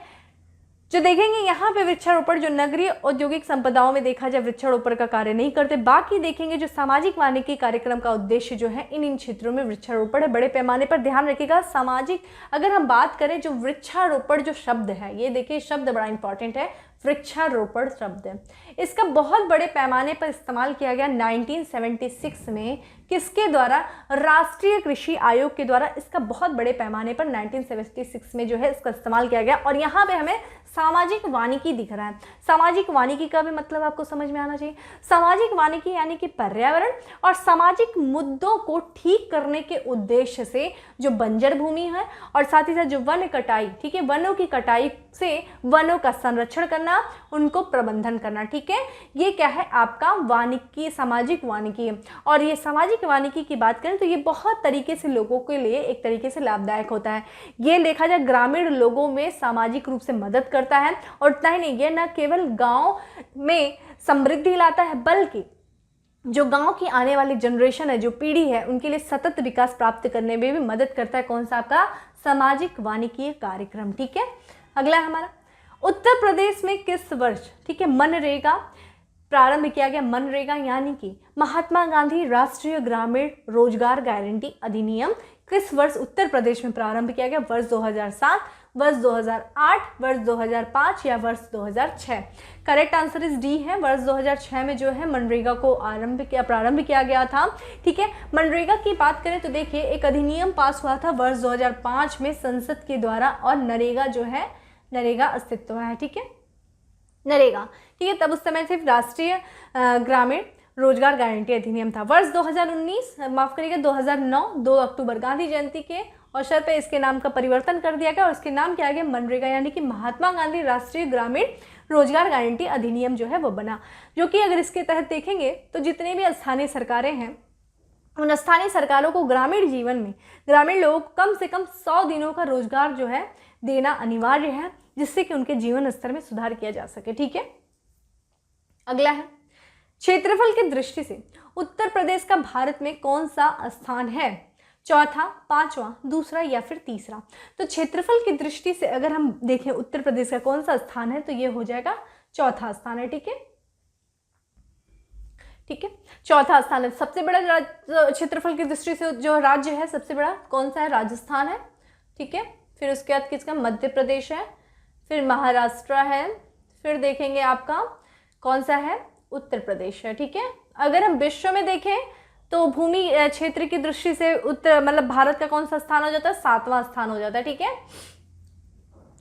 जो देखेंगे यहाँ पे वृक्षारोपण जो नगरीय औद्योगिक संपदाओं में देखा जाए वृक्षारोपण का कार्य नहीं करते। बाकी देखेंगे जो सामाजिक वानिकी कार्यक्रम का उद्देश्य जो है इन क्षेत्रों में वृक्षारोपण है बड़े पैमाने पर। ध्यान रखिएगा सामाजिक, अगर हम बात करें जो वृक्षारोपण जो शब्द है, ये देखिए शब्द बड़ा इंपॉर्टेंट है, वृक्षारोपण शब्द है, इसका बहुत बड़े पैमाने पर इस्तेमाल किया गया 1976 में। किसके द्वारा? राष्ट्रीय कृषि आयोग के द्वारा इसका बहुत बड़े पैमाने पर 1976 में जो है इसका इस्तेमाल किया गया। और यहाँ पे हमें सामाजिक वानिकी दिख रहा है। सामाजिक वानिकी का भी मतलब आपको समझ में आना चाहिए। सामाजिक वानिकी यानी कि पर्यावरण और सामाजिक मुद्दों को ठीक करने के उद्देश्य से जो बंजर भूमि है और साथ ही साथ जो वन कटाई, ठीक है, वनों की कटाई से वनों का संरक्षण करना, उनको प्रबंधन करना, ठीक है, ये क्या है आपका वानिकी, सामाजिक वानिकी है। और ये सामाजिक वानिकी की बात करें तो ये बहुत तरीके से लोगों के लिए एक तरीके से लाभदायक होता है। ये देखा जाए ग्रामीण लोगों में सामाजिक रूप से मदद करता है, और उतना ही नहीं, ये न केवल गांव में समृद्धि लाता है बल्कि जो गांव की आने वाली जनरेशन है, जो पीढ़ी है, उनके लिए सतत विकास प्राप्त करने में भी मदद करता है। कौन सा? आपका सामाजिक वानिकी कार्यक्रम, ठीक है। अगला है हमारा उत्तर प्रदेश में किस वर्ष, ठीक है, मनरेगा प्रारंभ किया गया। मनरेगा यानी कि महात्मा गांधी राष्ट्रीय ग्रामीण रोजगार गारंटी अधिनियम किस वर्ष उत्तर प्रदेश में प्रारंभ किया गया? वर्ष 2007, वर्ष 2008, वर्ष 2005 या वर्ष 2006? करेक्ट आंसर इज डी है, वर्ष 2006 में जो है मनरेगा को प्रारंभ किया गया था, ठीक है। मनरेगा की बात करें तो देखिए एक अधिनियम पास हुआ था वर्ष 2005 में संसद के द्वारा, और नरेगा जो है, नरेगा अस्तित्व में है, ठीक है, नरेगा, ठीक है। तब उस समय सिर्फ राष्ट्रीय ग्रामीण रोजगार गारंटी अधिनियम था। वर्ष 2019 माफ करिएगा 2009 2 अक्टूबर गांधी जयंती के और शर्त पे इसके नाम का परिवर्तन कर दिया गया और इसके नाम क्या आ गया, मनरेगा, यानी कि महात्मा गांधी राष्ट्रीय ग्रामीण रोजगार गारंटी अधिनियम जो है वो बना। जो कि अगर इसके तहत देखेंगे तो जितने भी स्थानीय सरकारें हैं उन स्थानीय सरकारों को ग्रामीण जीवन में ग्रामीण लोगों को कम से कम 100 दिनों का रोजगार जो है देना अनिवार्य है, जिससे कि उनके जीवन स्तर में सुधार किया जा सके। ठीक है, अगला है क्षेत्रफल की दृष्टि से उत्तर प्रदेश का भारत में कौन सा स्थान है, चौथा, पांचवा, दूसरा या फिर तीसरा। तो क्षेत्रफल की दृष्टि से अगर हम देखें उत्तर प्रदेश का कौन सा स्थान है तो ये हो जाएगा चौथा स्थान है। ठीक है, ठीक है, चौथा स्थान है। सबसे बड़ा क्षेत्रफल की दृष्टि से जो राज्य है सबसे बड़ा कौन सा है, राजस्थान है। ठीक है, फिर उसके बाद किसका, मध्य प्रदेश है, फिर महाराष्ट्र है, फिर देखेंगे आपका कौन सा है, उत्तर प्रदेश है। ठीक है, अगर हम विश्व में देखें तो भूमि क्षेत्र की दृष्टि से उत्तर मतलब भारत का कौन सा स्थान हो जाता है, 7वां स्थान हो जाता है। ठीक है,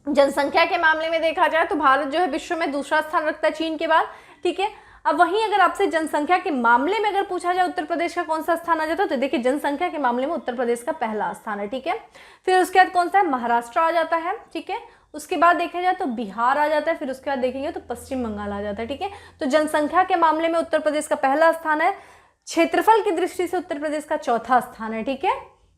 जनसंख्या के मामले में देखा जाए तो भारत जो है विश्व में दूसरा स्थान रखता है चीन के बाद। ठीक है, अब वहीं अगर आपसे जनसंख्या के मामले में अगर पूछा जाए उत्तर प्रदेश का कौन सा स्थान आ जाता है तो देखिए जनसंख्या के मामले में उत्तर प्रदेश का पहला स्थान है। ठीक है, फिर उसके बाद कौन सा है, महाराष्ट्र आ जाता है। ठीक है, उसके बाद देखा जाए तो बिहार आ जाता है, फिर उसके बाद देखेंगे तो पश्चिम बंगाल आ जाता है। ठीक है, तो जनसंख्या के मामले में उत्तर प्रदेश का पहला स्थान है, क्षेत्रफल की दृष्टि से उत्तर प्रदेश का चौथा स्थान है। ठीक है,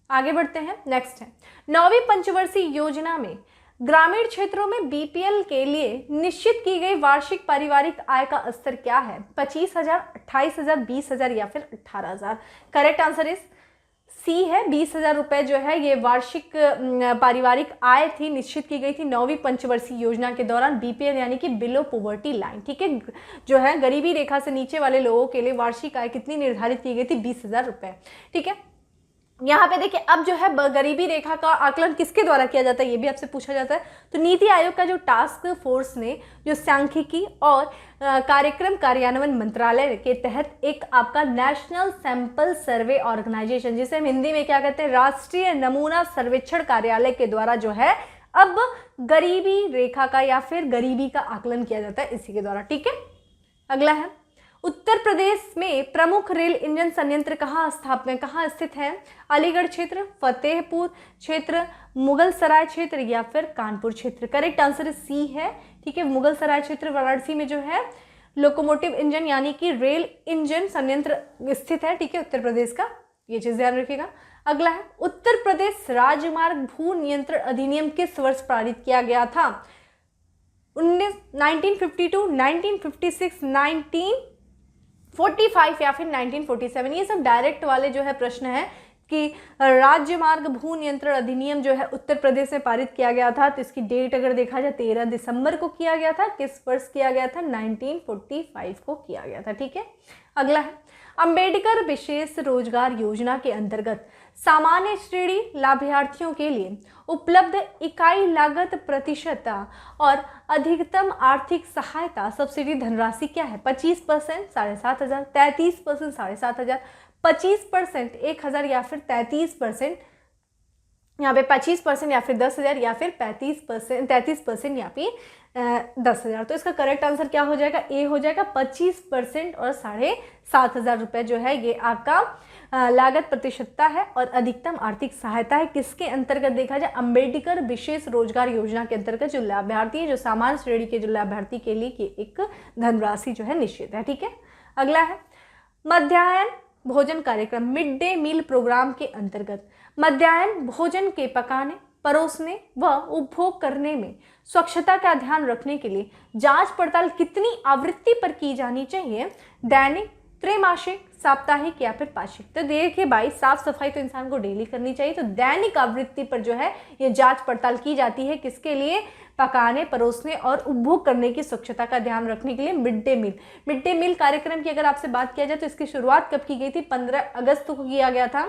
आगे बढ़ते हैं। नेक्स्ट है 9वीं पंचवर्षीय योजना में ग्रामीण क्षेत्रों में बीपीएल के लिए निश्चित की गई वार्षिक पारिवारिक आय का स्तर क्या है, 25,000, 28,000, 20,000 या फिर 18,000। करेक्ट आंसर इज सी है, 20,000 रुपए जो है ये वार्षिक पारिवारिक आय थी, निश्चित की गई थी 9वीं पंचवर्षीय योजना के दौरान। बीपीएल यानी कि बिलो पॉवर्टी लाइन। ठीक है, जो है गरीबी रेखा से नीचे वाले लोगों के लिए वार्षिक आय कितनी निर्धारित की गई थी, 20,000 रुपए। ठीक है, यहाँ पे देखिए अब जो है गरीबी रेखा का आकलन किसके द्वारा किया जाता है ये भी आपसे पूछा जाता है। तो नीति आयोग का जो टास्क फोर्स ने जो सांख्यिकी और कार्यक्रम कार्यान्वयन मंत्रालय के तहत एक आपका नेशनल सैंपल सर्वे ऑर्गेनाइजेशन, जिसे हम हिंदी में क्या कहते हैं, राष्ट्रीय नमूना सर्वेक्षण कार्यालय के द्वारा जो है अब गरीबी रेखा का या फिर गरीबी का आकलन किया जाता है इसी के द्वारा। ठीक है, अगला है उत्तर प्रदेश में प्रमुख रेल इंजन संयंत्र कहाँ स्थित है, अलीगढ़ क्षेत्र, फतेहपुर क्षेत्र, मुगल सराय क्षेत्र या फिर कानपुर क्षेत्र। करेक्ट आंसर सी है। ठीक है, मुगल सराय क्षेत्र वाराणसी में जो है लोकोमोटिव इंजन यानी कि रेल इंजन संयंत्र स्थित है। ठीक है, उत्तर प्रदेश का, ये चीज ध्यान रखिएगा। अगला है उत्तर प्रदेश राजमार्ग भू नियंत्रण अधिनियम किस वर्ष पारित किया गया था, 1952, 1956, 1945 या फिर 1947। ये सब डायरेक्ट वाले जो है प्रश्न है कि राज्य मार्ग भू नियंत्रण अधिनियम जो है उत्तर प्रदेश में पारित किया गया था। तो इसकी डेट अगर देखा जाए 13 दिसंबर को किया गया था। किस वर्ष किया गया था, 1945 को किया गया था। ठीक है, अगला है अंबेडकर विशेष रोजगार योजना के अंतर्गत सामान्य श्रेणी लाभार्थियों के लिए उपलब्ध इकाई लागत प्रतिशत और अधिकतम आर्थिक सहायता सब्सिडी धनराशि क्या है, 25%, 7,500, 33%, 7,500, 25%, 1,000 या फिर 33%, यहाँ पे 25% या फिर 10,000 या फिर 33% या फिर 10,000। तो इसका करेक्ट आंसर क्या हो जाएगा, ए हो जाएगा। 25% और 7,500 रुपये जो है ये आपका लागत प्रतिशतता है और अधिकतम आर्थिक सहायता है। किसके अंतर्गत देखा जाए, अंबेडकर विशेष रोजगार योजना के अंतर्गत जो लाभार्थी है, जो सामान्य श्रेणी के जो लाभार्थी के लिए एक धनराशि जो है निश्चित है। ठीक है, अगला है मध्याह्न भोजन कार्यक्रम मिड डे मील प्रोग्राम के अंतर्गत मध्याह्न भोजन के पकाने, परोसने व उपभोग करने में स्वच्छता का ध्यान रखने के लिए जांच पड़ताल कितनी आवृत्ति पर की जानी चाहिए, दैनिक, त्रैमासिक, साप्ताहिक या फिर पाक्षिक। तो देखिए भाई, साफ सफाई तो इंसान को डेली करनी चाहिए, तो दैनिक आवृत्ति पर जो है ये जांच पड़ताल की जाती है। किसके लिए, पकाने, परोसने और उपभोग करने की स्वच्छता का ध्यान रखने के लिए। मिड डे मील कार्यक्रम की अगर आपसे बात किया जाए तो इसकी शुरुआत कब की गई थी, 15 अगस्त को किया गया था।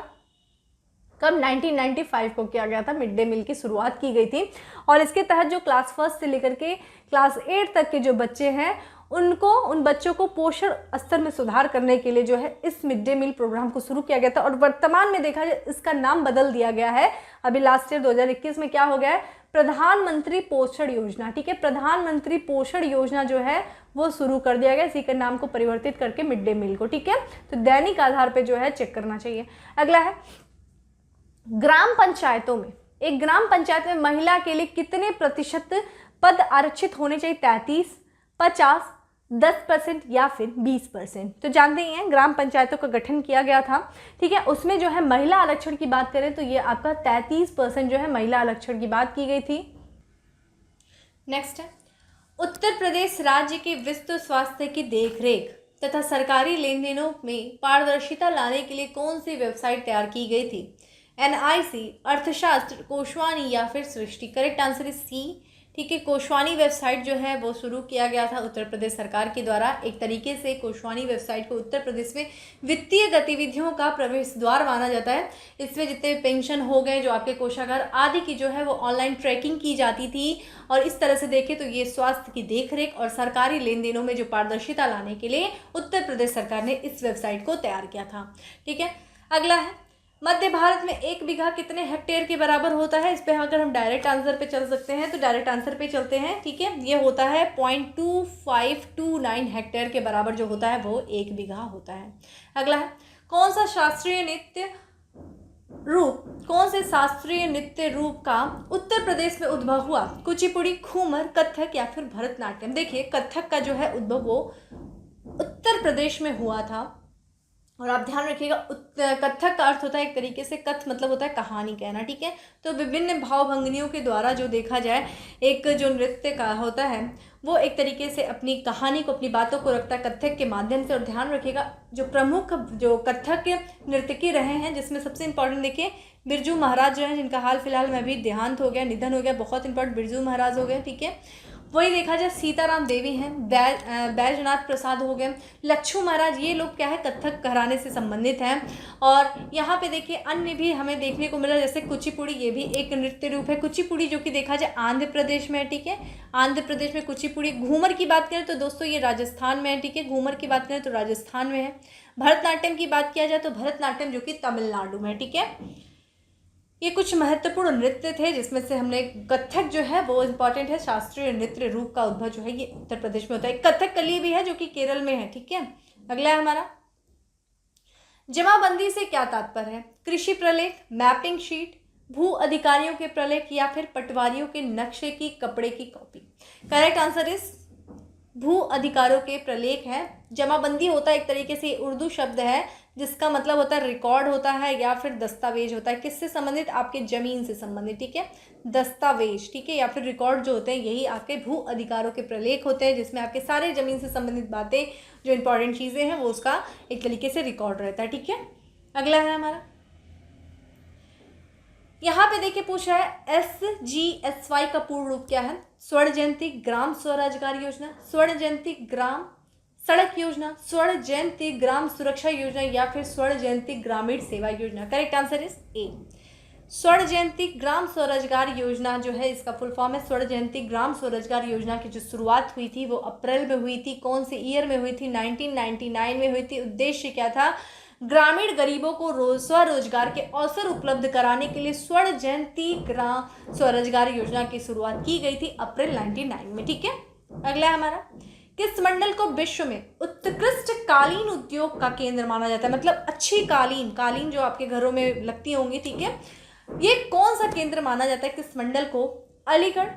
कब, 1995 को किया गया था। मिड डे मील की शुरुआत की गई थी और इसके तहत जो क्लास 1 से लेकर के क्लास 8 तक के जो बच्चे हैं उन बच्चों को पोषण स्तर में सुधार करने के लिए जो है इस मिड डे मील प्रोग्राम को शुरू किया गया था। और वर्तमान में देखा जाए इसका नाम बदल दिया गया है। अभी लास्ट ईयर 2021 में क्या हो गया है, प्रधानमंत्री पोषण योजना। ठीक है, प्रधानमंत्री पोषण योजना जो है वो शुरू कर दिया गया, इसी के नाम को परिवर्तित करके मिड डे मील को। ठीक है, तो दैनिक आधार पर जो है चेक करना चाहिए। अगला है ग्राम पंचायतों में, एक ग्राम पंचायत में महिला के लिए कितने प्रतिशत पद आरक्षित होने चाहिए? 33, 50, 10% या फिर 20%। तो जानते ही हैं ग्राम पंचायतों का गठन किया गया था, ठीक है। उसमें जो है महिला आरक्षण की बात करें तो ये आपका 33% जो है महिला आरक्षण की बात की गई थी। नेक्स्ट है, उत्तर प्रदेश राज्य के विस्तृत स्वास्थ्य की देखरेख तथा सरकारी लेन देनों में पारदर्शिता लाने के लिए कौन सी वेबसाइट तैयार की गई थी? NIC, अर्थशास्त्र, कोशवानी या फिर सृष्टि? करेक्ट आंसर इज सी, ठीक है। कोशवानी वेबसाइट जो है वो शुरू किया गया था उत्तर प्रदेश सरकार के द्वारा। एक तरीके से कोशवानी वेबसाइट को उत्तर प्रदेश में वित्तीय गतिविधियों का प्रवेश द्वार माना जाता है। इसमें जितने पेंशन हो गए, जो आपके कोषागार आदि की जो है वो ऑनलाइन ट्रैकिंग की जाती थी। और इस तरह से देखें तो ये स्वास्थ्य की देखरेख और सरकारी लेन देनों में जो पारदर्शिता लाने के लिए उत्तर प्रदेश सरकार ने इस वेबसाइट को तैयार किया था, ठीक है। अगला है, मध्य भारत में 1 बीघा कितने हेक्टेयर के बराबर होता है? इस पे अगर हम डायरेक्ट आंसर पे चल सकते हैं तो डायरेक्ट आंसर पे चलते हैं, ठीक है। ये होता है 0.2529 हेक्टेयर के बराबर जो होता है वो 1 बीघा होता है। अगला है, कौन से शास्त्रीय नृत्य रूप का उत्तर प्रदेश में उद्भव हुआ? कुचिपुड़ी, घूमर, कथक या फिर भरतनाट्यम? देखिए कथक का जो है उद्भव वो उत्तर प्रदेश में हुआ था। और आप ध्यान रखिएगा, कथक का अर्थ होता है एक तरीके से, कथ मतलब होता है कहानी कहना, ठीक है। तो विभिन्न भावभंगिनियों के द्वारा जो देखा जाए एक जो नृत्य का होता है वो एक तरीके से अपनी कहानी को, अपनी बातों को रखता है कथक के माध्यम से। और ध्यान रखिएगा जो प्रमुख जो कथक नृत्यकी रहे हैं, जिसमें सबसे इंपॉर्टेंट देखिए बिरजू महाराज जो हैं, जिनका हाल फिलहाल में भी देहांत हो गया, निधन हो गया, बहुत इंपॉर्टेंट बिरजू महाराज हो गए, ठीक है। वही देखा जाए सीताराम देवी हैं, बैजनाथ प्रसाद हो गए, लच्छू महाराज, ये लोग क्या है कथक घराने से संबंधित हैं। और यहाँ पे देखिए अन्य भी हमें देखने को मिला, जैसे कुचिपुड़ी, ये भी एक नृत्य रूप है कुचिपुड़ी, जो कि देखा जाए आंध्र प्रदेश में है, ठीक है। आंध्र प्रदेश में कुचिपुड़ी। घूमर की बात करें तो दोस्तों ये राजस्थान में है, ठीक है। घूमर की बात करें तो राजस्थान में है। भरतनाट्यम की बात किया जाए तो भरतनाट्यम जो कि तमिलनाडु में है, ठीक है। ये कुछ महत्वपूर्ण नृत्य थे जिसमें से हमने कथक जो है वो इम्पॉर्टेंट है, शास्त्रीय नृत्य रूप का उद्भव जो है ये उत्तर प्रदेश में होता है। कथकली भी है जो कि केरल में है, ठीक है। अगला है हमारा, जमाबंदी से क्या तात्पर्य है? कृषि प्रलेख, मैपिंग शीट, भू अधिकारियों के प्रलेख या फिर पटवारियों के नक्शे की कपड़े की कॉपी? करेक्ट आंसर इज भू अधिकारों के प्रलेख है। जमाबंदी होता है एक तरीके से उर्दू शब्द है जिसका मतलब होता है रिकॉर्ड होता है या फिर दस्तावेज होता है। किससे संबंधित? आपके जमीन से संबंधित, ठीक है। दस्तावेज, ठीक है, या फिर रिकॉर्ड जो होते हैं यही आपके भू अधिकारों के प्रलेख होते हैं, जिसमें आपके सारे जमीन से संबंधित बातें, जो इंपॉर्टेंट चीज़ें हैं वो उसका एक तरीके से रिकॉर्ड रहता है, ठीक है। अगला है हमारा, यहाँ पे देखिए पूछ रहा है SGSY का पूर्ण रूप क्या है? स्वर्ण जयंती ग्राम स्वरोजगार योजना, स्वर्ण जयंती ग्राम सड़क योजना, स्वर्ण जयंती ग्राम सुरक्षा योजना या फिर स्वर्ण जयंती ग्रामीण सेवा योजना? करेक्ट आंसर इज ए, स्वर्ण जयंती ग्राम स्वरोजगार योजना जो है इसका फुल फॉर्म है स्वर्ण जयंती ग्राम स्वरोजगार योजना की जो शुरुआत हुई थी वो अप्रैल में हुई थी। कौन से ईयर में हुई थी? 1999 में हुई थी। उद्देश्य क्या था? ग्रामीण गरीबों को स्वरोजगार के अवसर उपलब्ध कराने के लिए स्वर्ण जयंती ग्राम स्वरोजगार योजना की शुरुआत की गई थी अप्रैल 1999 में, ठीक है। अगला है हमारा, किस मंडल को विश्व में उत्कृष्ट कालीन उद्योग का केंद्र माना जाता है? मतलब अच्छी कालीन जो आपके घरों में लगती होंगी, ठीक है, ये कौन सा केंद्र माना जाता है किस मंडल को? अलीगढ़,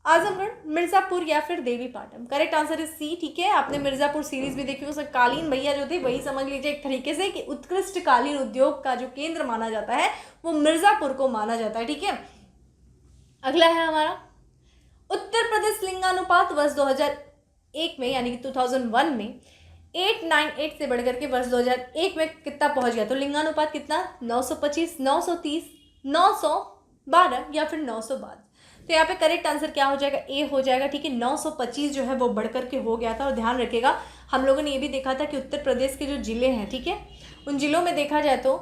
आजमगढ़, मिर्जापुर या फिर Devi Patan? Correct answer is C, ठीक है। आपने मिर्जापुर सीरीज भी देखी, उसमें कालीन भैया जो थे वही समझ लीजिए एक तरीके से कि उत्कृष्ट कालीन उद्योग का जो केंद्र माना जाता है वो मिर्जापुर को माना जाता है, ठीक है। अगला है हमारा, उत्तर प्रदेश लिंगानुपात वर्ष 2001 में यानी कि 2001 में 898 से बढ़कर के वर्ष 2001 में कितना पहुंच गया? तो लिंगानुपात कितना? 925, 930, 912 या फिर 912? तो यहाँ पे करेक्ट आंसर क्या हो जाएगा? ए हो जाएगा, ठीक है। 925 जो है वो बढ़कर के हो गया था। और ध्यान रखिएगा हम लोगों ने ये भी देखा था कि उत्तर प्रदेश के जो जिले हैं, ठीक है, उन जिलों में देखा जाए तो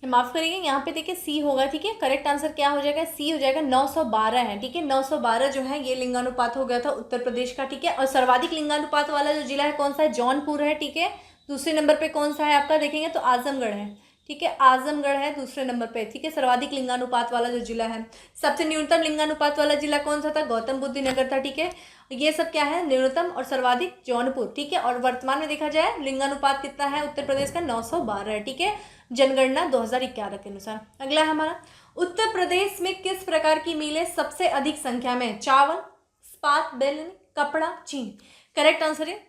माफ करिए यहाँ पे देखिए सी होगा, ठीक है। करेक्ट आंसर क्या हो जाएगा? सी हो जाएगा। 912 है, ठीक है। 912 जो है ये लिंगानुपात हो गया था उत्तर प्रदेश का, ठीक है। और सर्वाधिक लिंगानुपात वाला जो जिला है कौन सा है? जौनपुर है, ठीक है। दूसरे नंबर पे कौन सा है आपका? देखेंगे तो आजमगढ़ है, ठीक है। आजमगढ़ है दूसरे नंबर पे, ठीक है, सर्वाधिक लिंगानुपात वाला जो जिला है। सबसे न्यूनतम लिंगानुपात वाला जिला कौन सा था? गौतम बुद्ध नगर था, ठीक है। ये सब क्या है, न्यूनतम और सर्वाधिक जौनपुर, ठीक है। और वर्तमान में देखा जाए लिंगानुपात कितना है उत्तर प्रदेश का, 912 है, ठीक है, जनगणना 2011 के अनुसार। अगला है हमारा, उत्तर प्रदेश में किस प्रकार की मिलें सबसे अधिक संख्या में, चावल, इस्पात, बेलन, कपड़ा, चीनी। करेक्ट आंसर है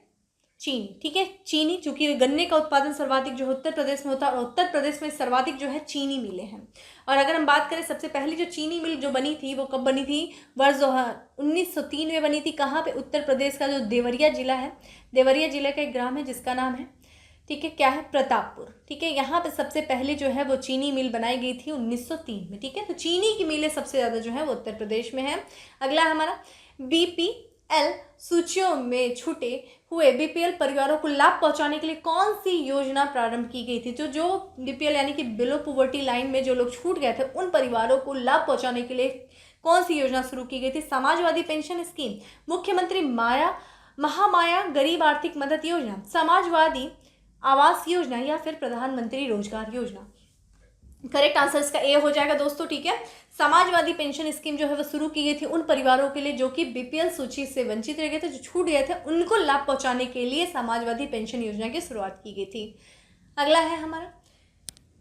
चीनी, ठीक है, चीनी, चूंकि गन्ने का उत्पादन सर्वाधिक जो है उत्तर प्रदेश में होता है और उत्तर प्रदेश में सर्वाधिक जो है चीनी मिलें हैं। और अगर हम बात करें सबसे पहली जो चीनी मिल जो बनी थी वो कब बनी थी, वर्ष 1903 में बनी थी। कहाँ पे, उत्तर प्रदेश का जो देवरिया जिला है, देवरिया जिले का एक ग्राम है जिसका नाम है, ठीक है, क्या है, प्रतापपुर, ठीक है। यहाँ पे सबसे पहले जो है वो चीनी मिल बनाई गई थी 1903 में, ठीक है। तो चीनी की मिलें सबसे ज़्यादा जो है वो उत्तर प्रदेश में है। अगला हमारा, BPL सूचियों में छूटे हुए BPL परिवारों को लाभ पहुंचाने के लिए कौन सी योजना प्रारंभ की गई थी। तो जो BPL यानी कि बिलो पॉवर्टी लाइन में जो लोग छूट गए थे उन परिवारों को लाभ पहुंचाने के लिए कौन सी योजना शुरू की गई थी, समाजवादी पेंशन स्कीम, मुख्यमंत्री महामाया गरीब आर्थिक मदद योजना, समाजवादी आवास योजना या फिर प्रधानमंत्री रोजगार योजना। करेक्ट आंसर इसका ए हो जाएगा दोस्तों, ठीक है। समाजवादी पेंशन स्कीम जो है वो शुरू की गई थी उन परिवारों के लिए जो कि BPL सूची से वंचित रह गए थे, जो छूट गए थे, उनको लाभ पहुंचाने के लिए समाजवादी पेंशन योजना की शुरुआत की गई थी। अगला है हमारा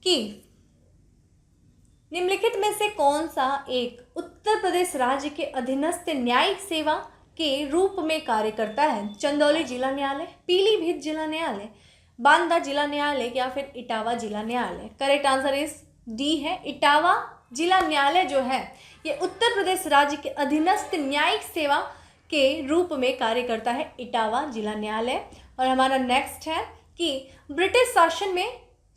कि निम्नलिखित में से कौन सा एक उत्तर प्रदेश राज्य के अधीनस्थ न्यायिक सेवा के रूप में कार्य करता है, चंदौली जिला न्यायालय, पीलीभीत जिला न्यायालय, बांदा जिला न्यायालय या फिर इटावा जिला न्यायालय। करेक्ट आंसर इस डी है, इटावा जिला न्यायालय जो है ये उत्तर प्रदेश राज्य के अधीनस्थ न्यायिक सेवा के रूप में कार्य करता है, इटावा जिला न्यायालय। और हमारा नेक्स्ट है कि ब्रिटिश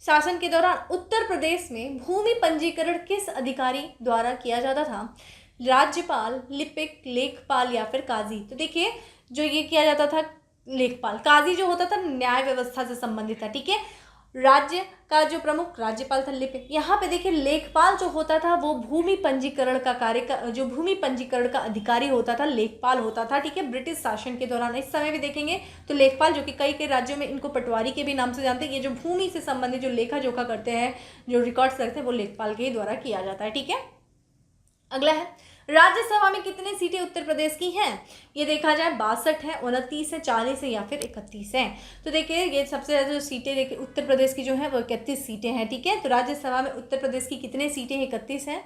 शासन के दौरान उत्तर प्रदेश में भूमि पंजीकरण किस अधिकारी द्वारा किया जाता था, राज्यपाल, लिपिक, लेखपाल या फिर काजी। तो देखिए जो ये किया जाता था लेखपाल, काजी जो होता था न्याय व्यवस्था से संबंधित था, ठीक है। राज्य का जो प्रमुख राज्यपाल था, लिपिक। यहाँ पे देखिए लेखपाल जो होता था वो भूमि पंजीकरण का कार्य का, जो भूमि पंजीकरण का अधिकारी होता था लेखपाल होता था, ठीक है, ब्रिटिश शासन के दौरान। इस समय भी देखेंगे तो लेखपाल जो कि कई राज्यों में इनको पटवारी के भी नाम से जानते हैं, ये जो भूमि से संबंधित जो लेखा जोखा करते हैं, जो रिकॉर्ड्स रखते हैं, वो लेखपाल के ही द्वारा किया जाता है, ठीक है। अगला है, राज्यसभा में कितनी सीटें उत्तर प्रदेश की हैं, ये देखा जाए 62 है, 29 है, 40 है या फिर 31 है। तो देखिए ये सबसे ज़्यादा जो सीटें देखिए उत्तर प्रदेश की जो है वो 31 सीटें हैं, ठीक है। तो राज्यसभा में उत्तर प्रदेश की कितने सीटें हैं, 31 हैं।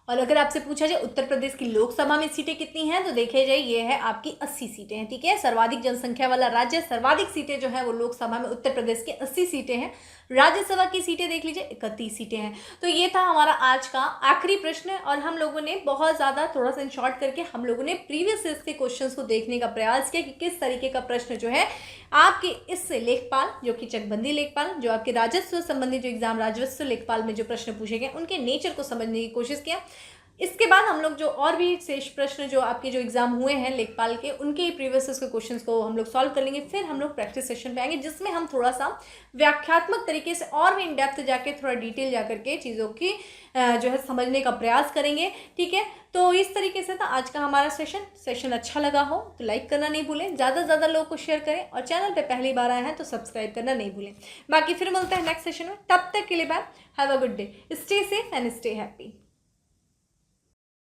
और अगर आपसे पूछा जाए उत्तर प्रदेश की लोकसभा में सीटें कितनी हैं, तो देखे जाए ये है आपकी 80 सीटें हैं, ठीक है। सर्वाधिक जनसंख्या वाला राज्य, सर्वाधिक सीटें जो है वो लोकसभा में उत्तर प्रदेश की 80 सीटें हैं। राज्यसभा की सीटें देख लीजिए 31 सीटें हैं। तो ये था हमारा आज का आखिरी प्रश्न और हम लोगों ने बहुत ज़्यादा थोड़ा सा इन शॉर्ट करके हम लोगों ने प्रीवियस ईयर्स के क्वेश्चंस को देखने का प्रयास किया कि किस तरीके का प्रश्न जो है आपके इस लेखपाल जो कि चकबंदी लेखपाल, जो आपके राजस्व संबंधी जो एग्जाम राजस्व लेखपाल में जो प्रश्न पूछे गए उनके नेचर को समझने की कोशिश किया। इसके बाद हम लोग जो और भी शेष प्रश्न जो आपके जो एग्जाम हुए हैं लेखपाल के, उनके प्रीवियस के क्वेश्चंस को हम लोग सॉल्व कर लेंगे। फिर हम लोग प्रैक्टिस सेशन पे आएंगे जिसमें हम थोड़ा सा व्याख्यात्मक तरीके से और भी इन डेप्थ जाके थोड़ा डिटेल जा करके चीज़ों की जो है समझने का प्रयास करेंगे, ठीक है। तो इस तरीके से था आज का हमारा सेशन अच्छा लगा हो तो लाइक करना नहीं भूलें, ज़्यादा से ज़्यादा लोगों को शेयर करें और चैनल पे पहली बार आए हैं तो सब्सक्राइब करना नहीं भूलें। बाकी फिर मिलते हैं नेक्स्ट सेशन में, तब तक के लिए bye, have a good day, stay safe and stay happy.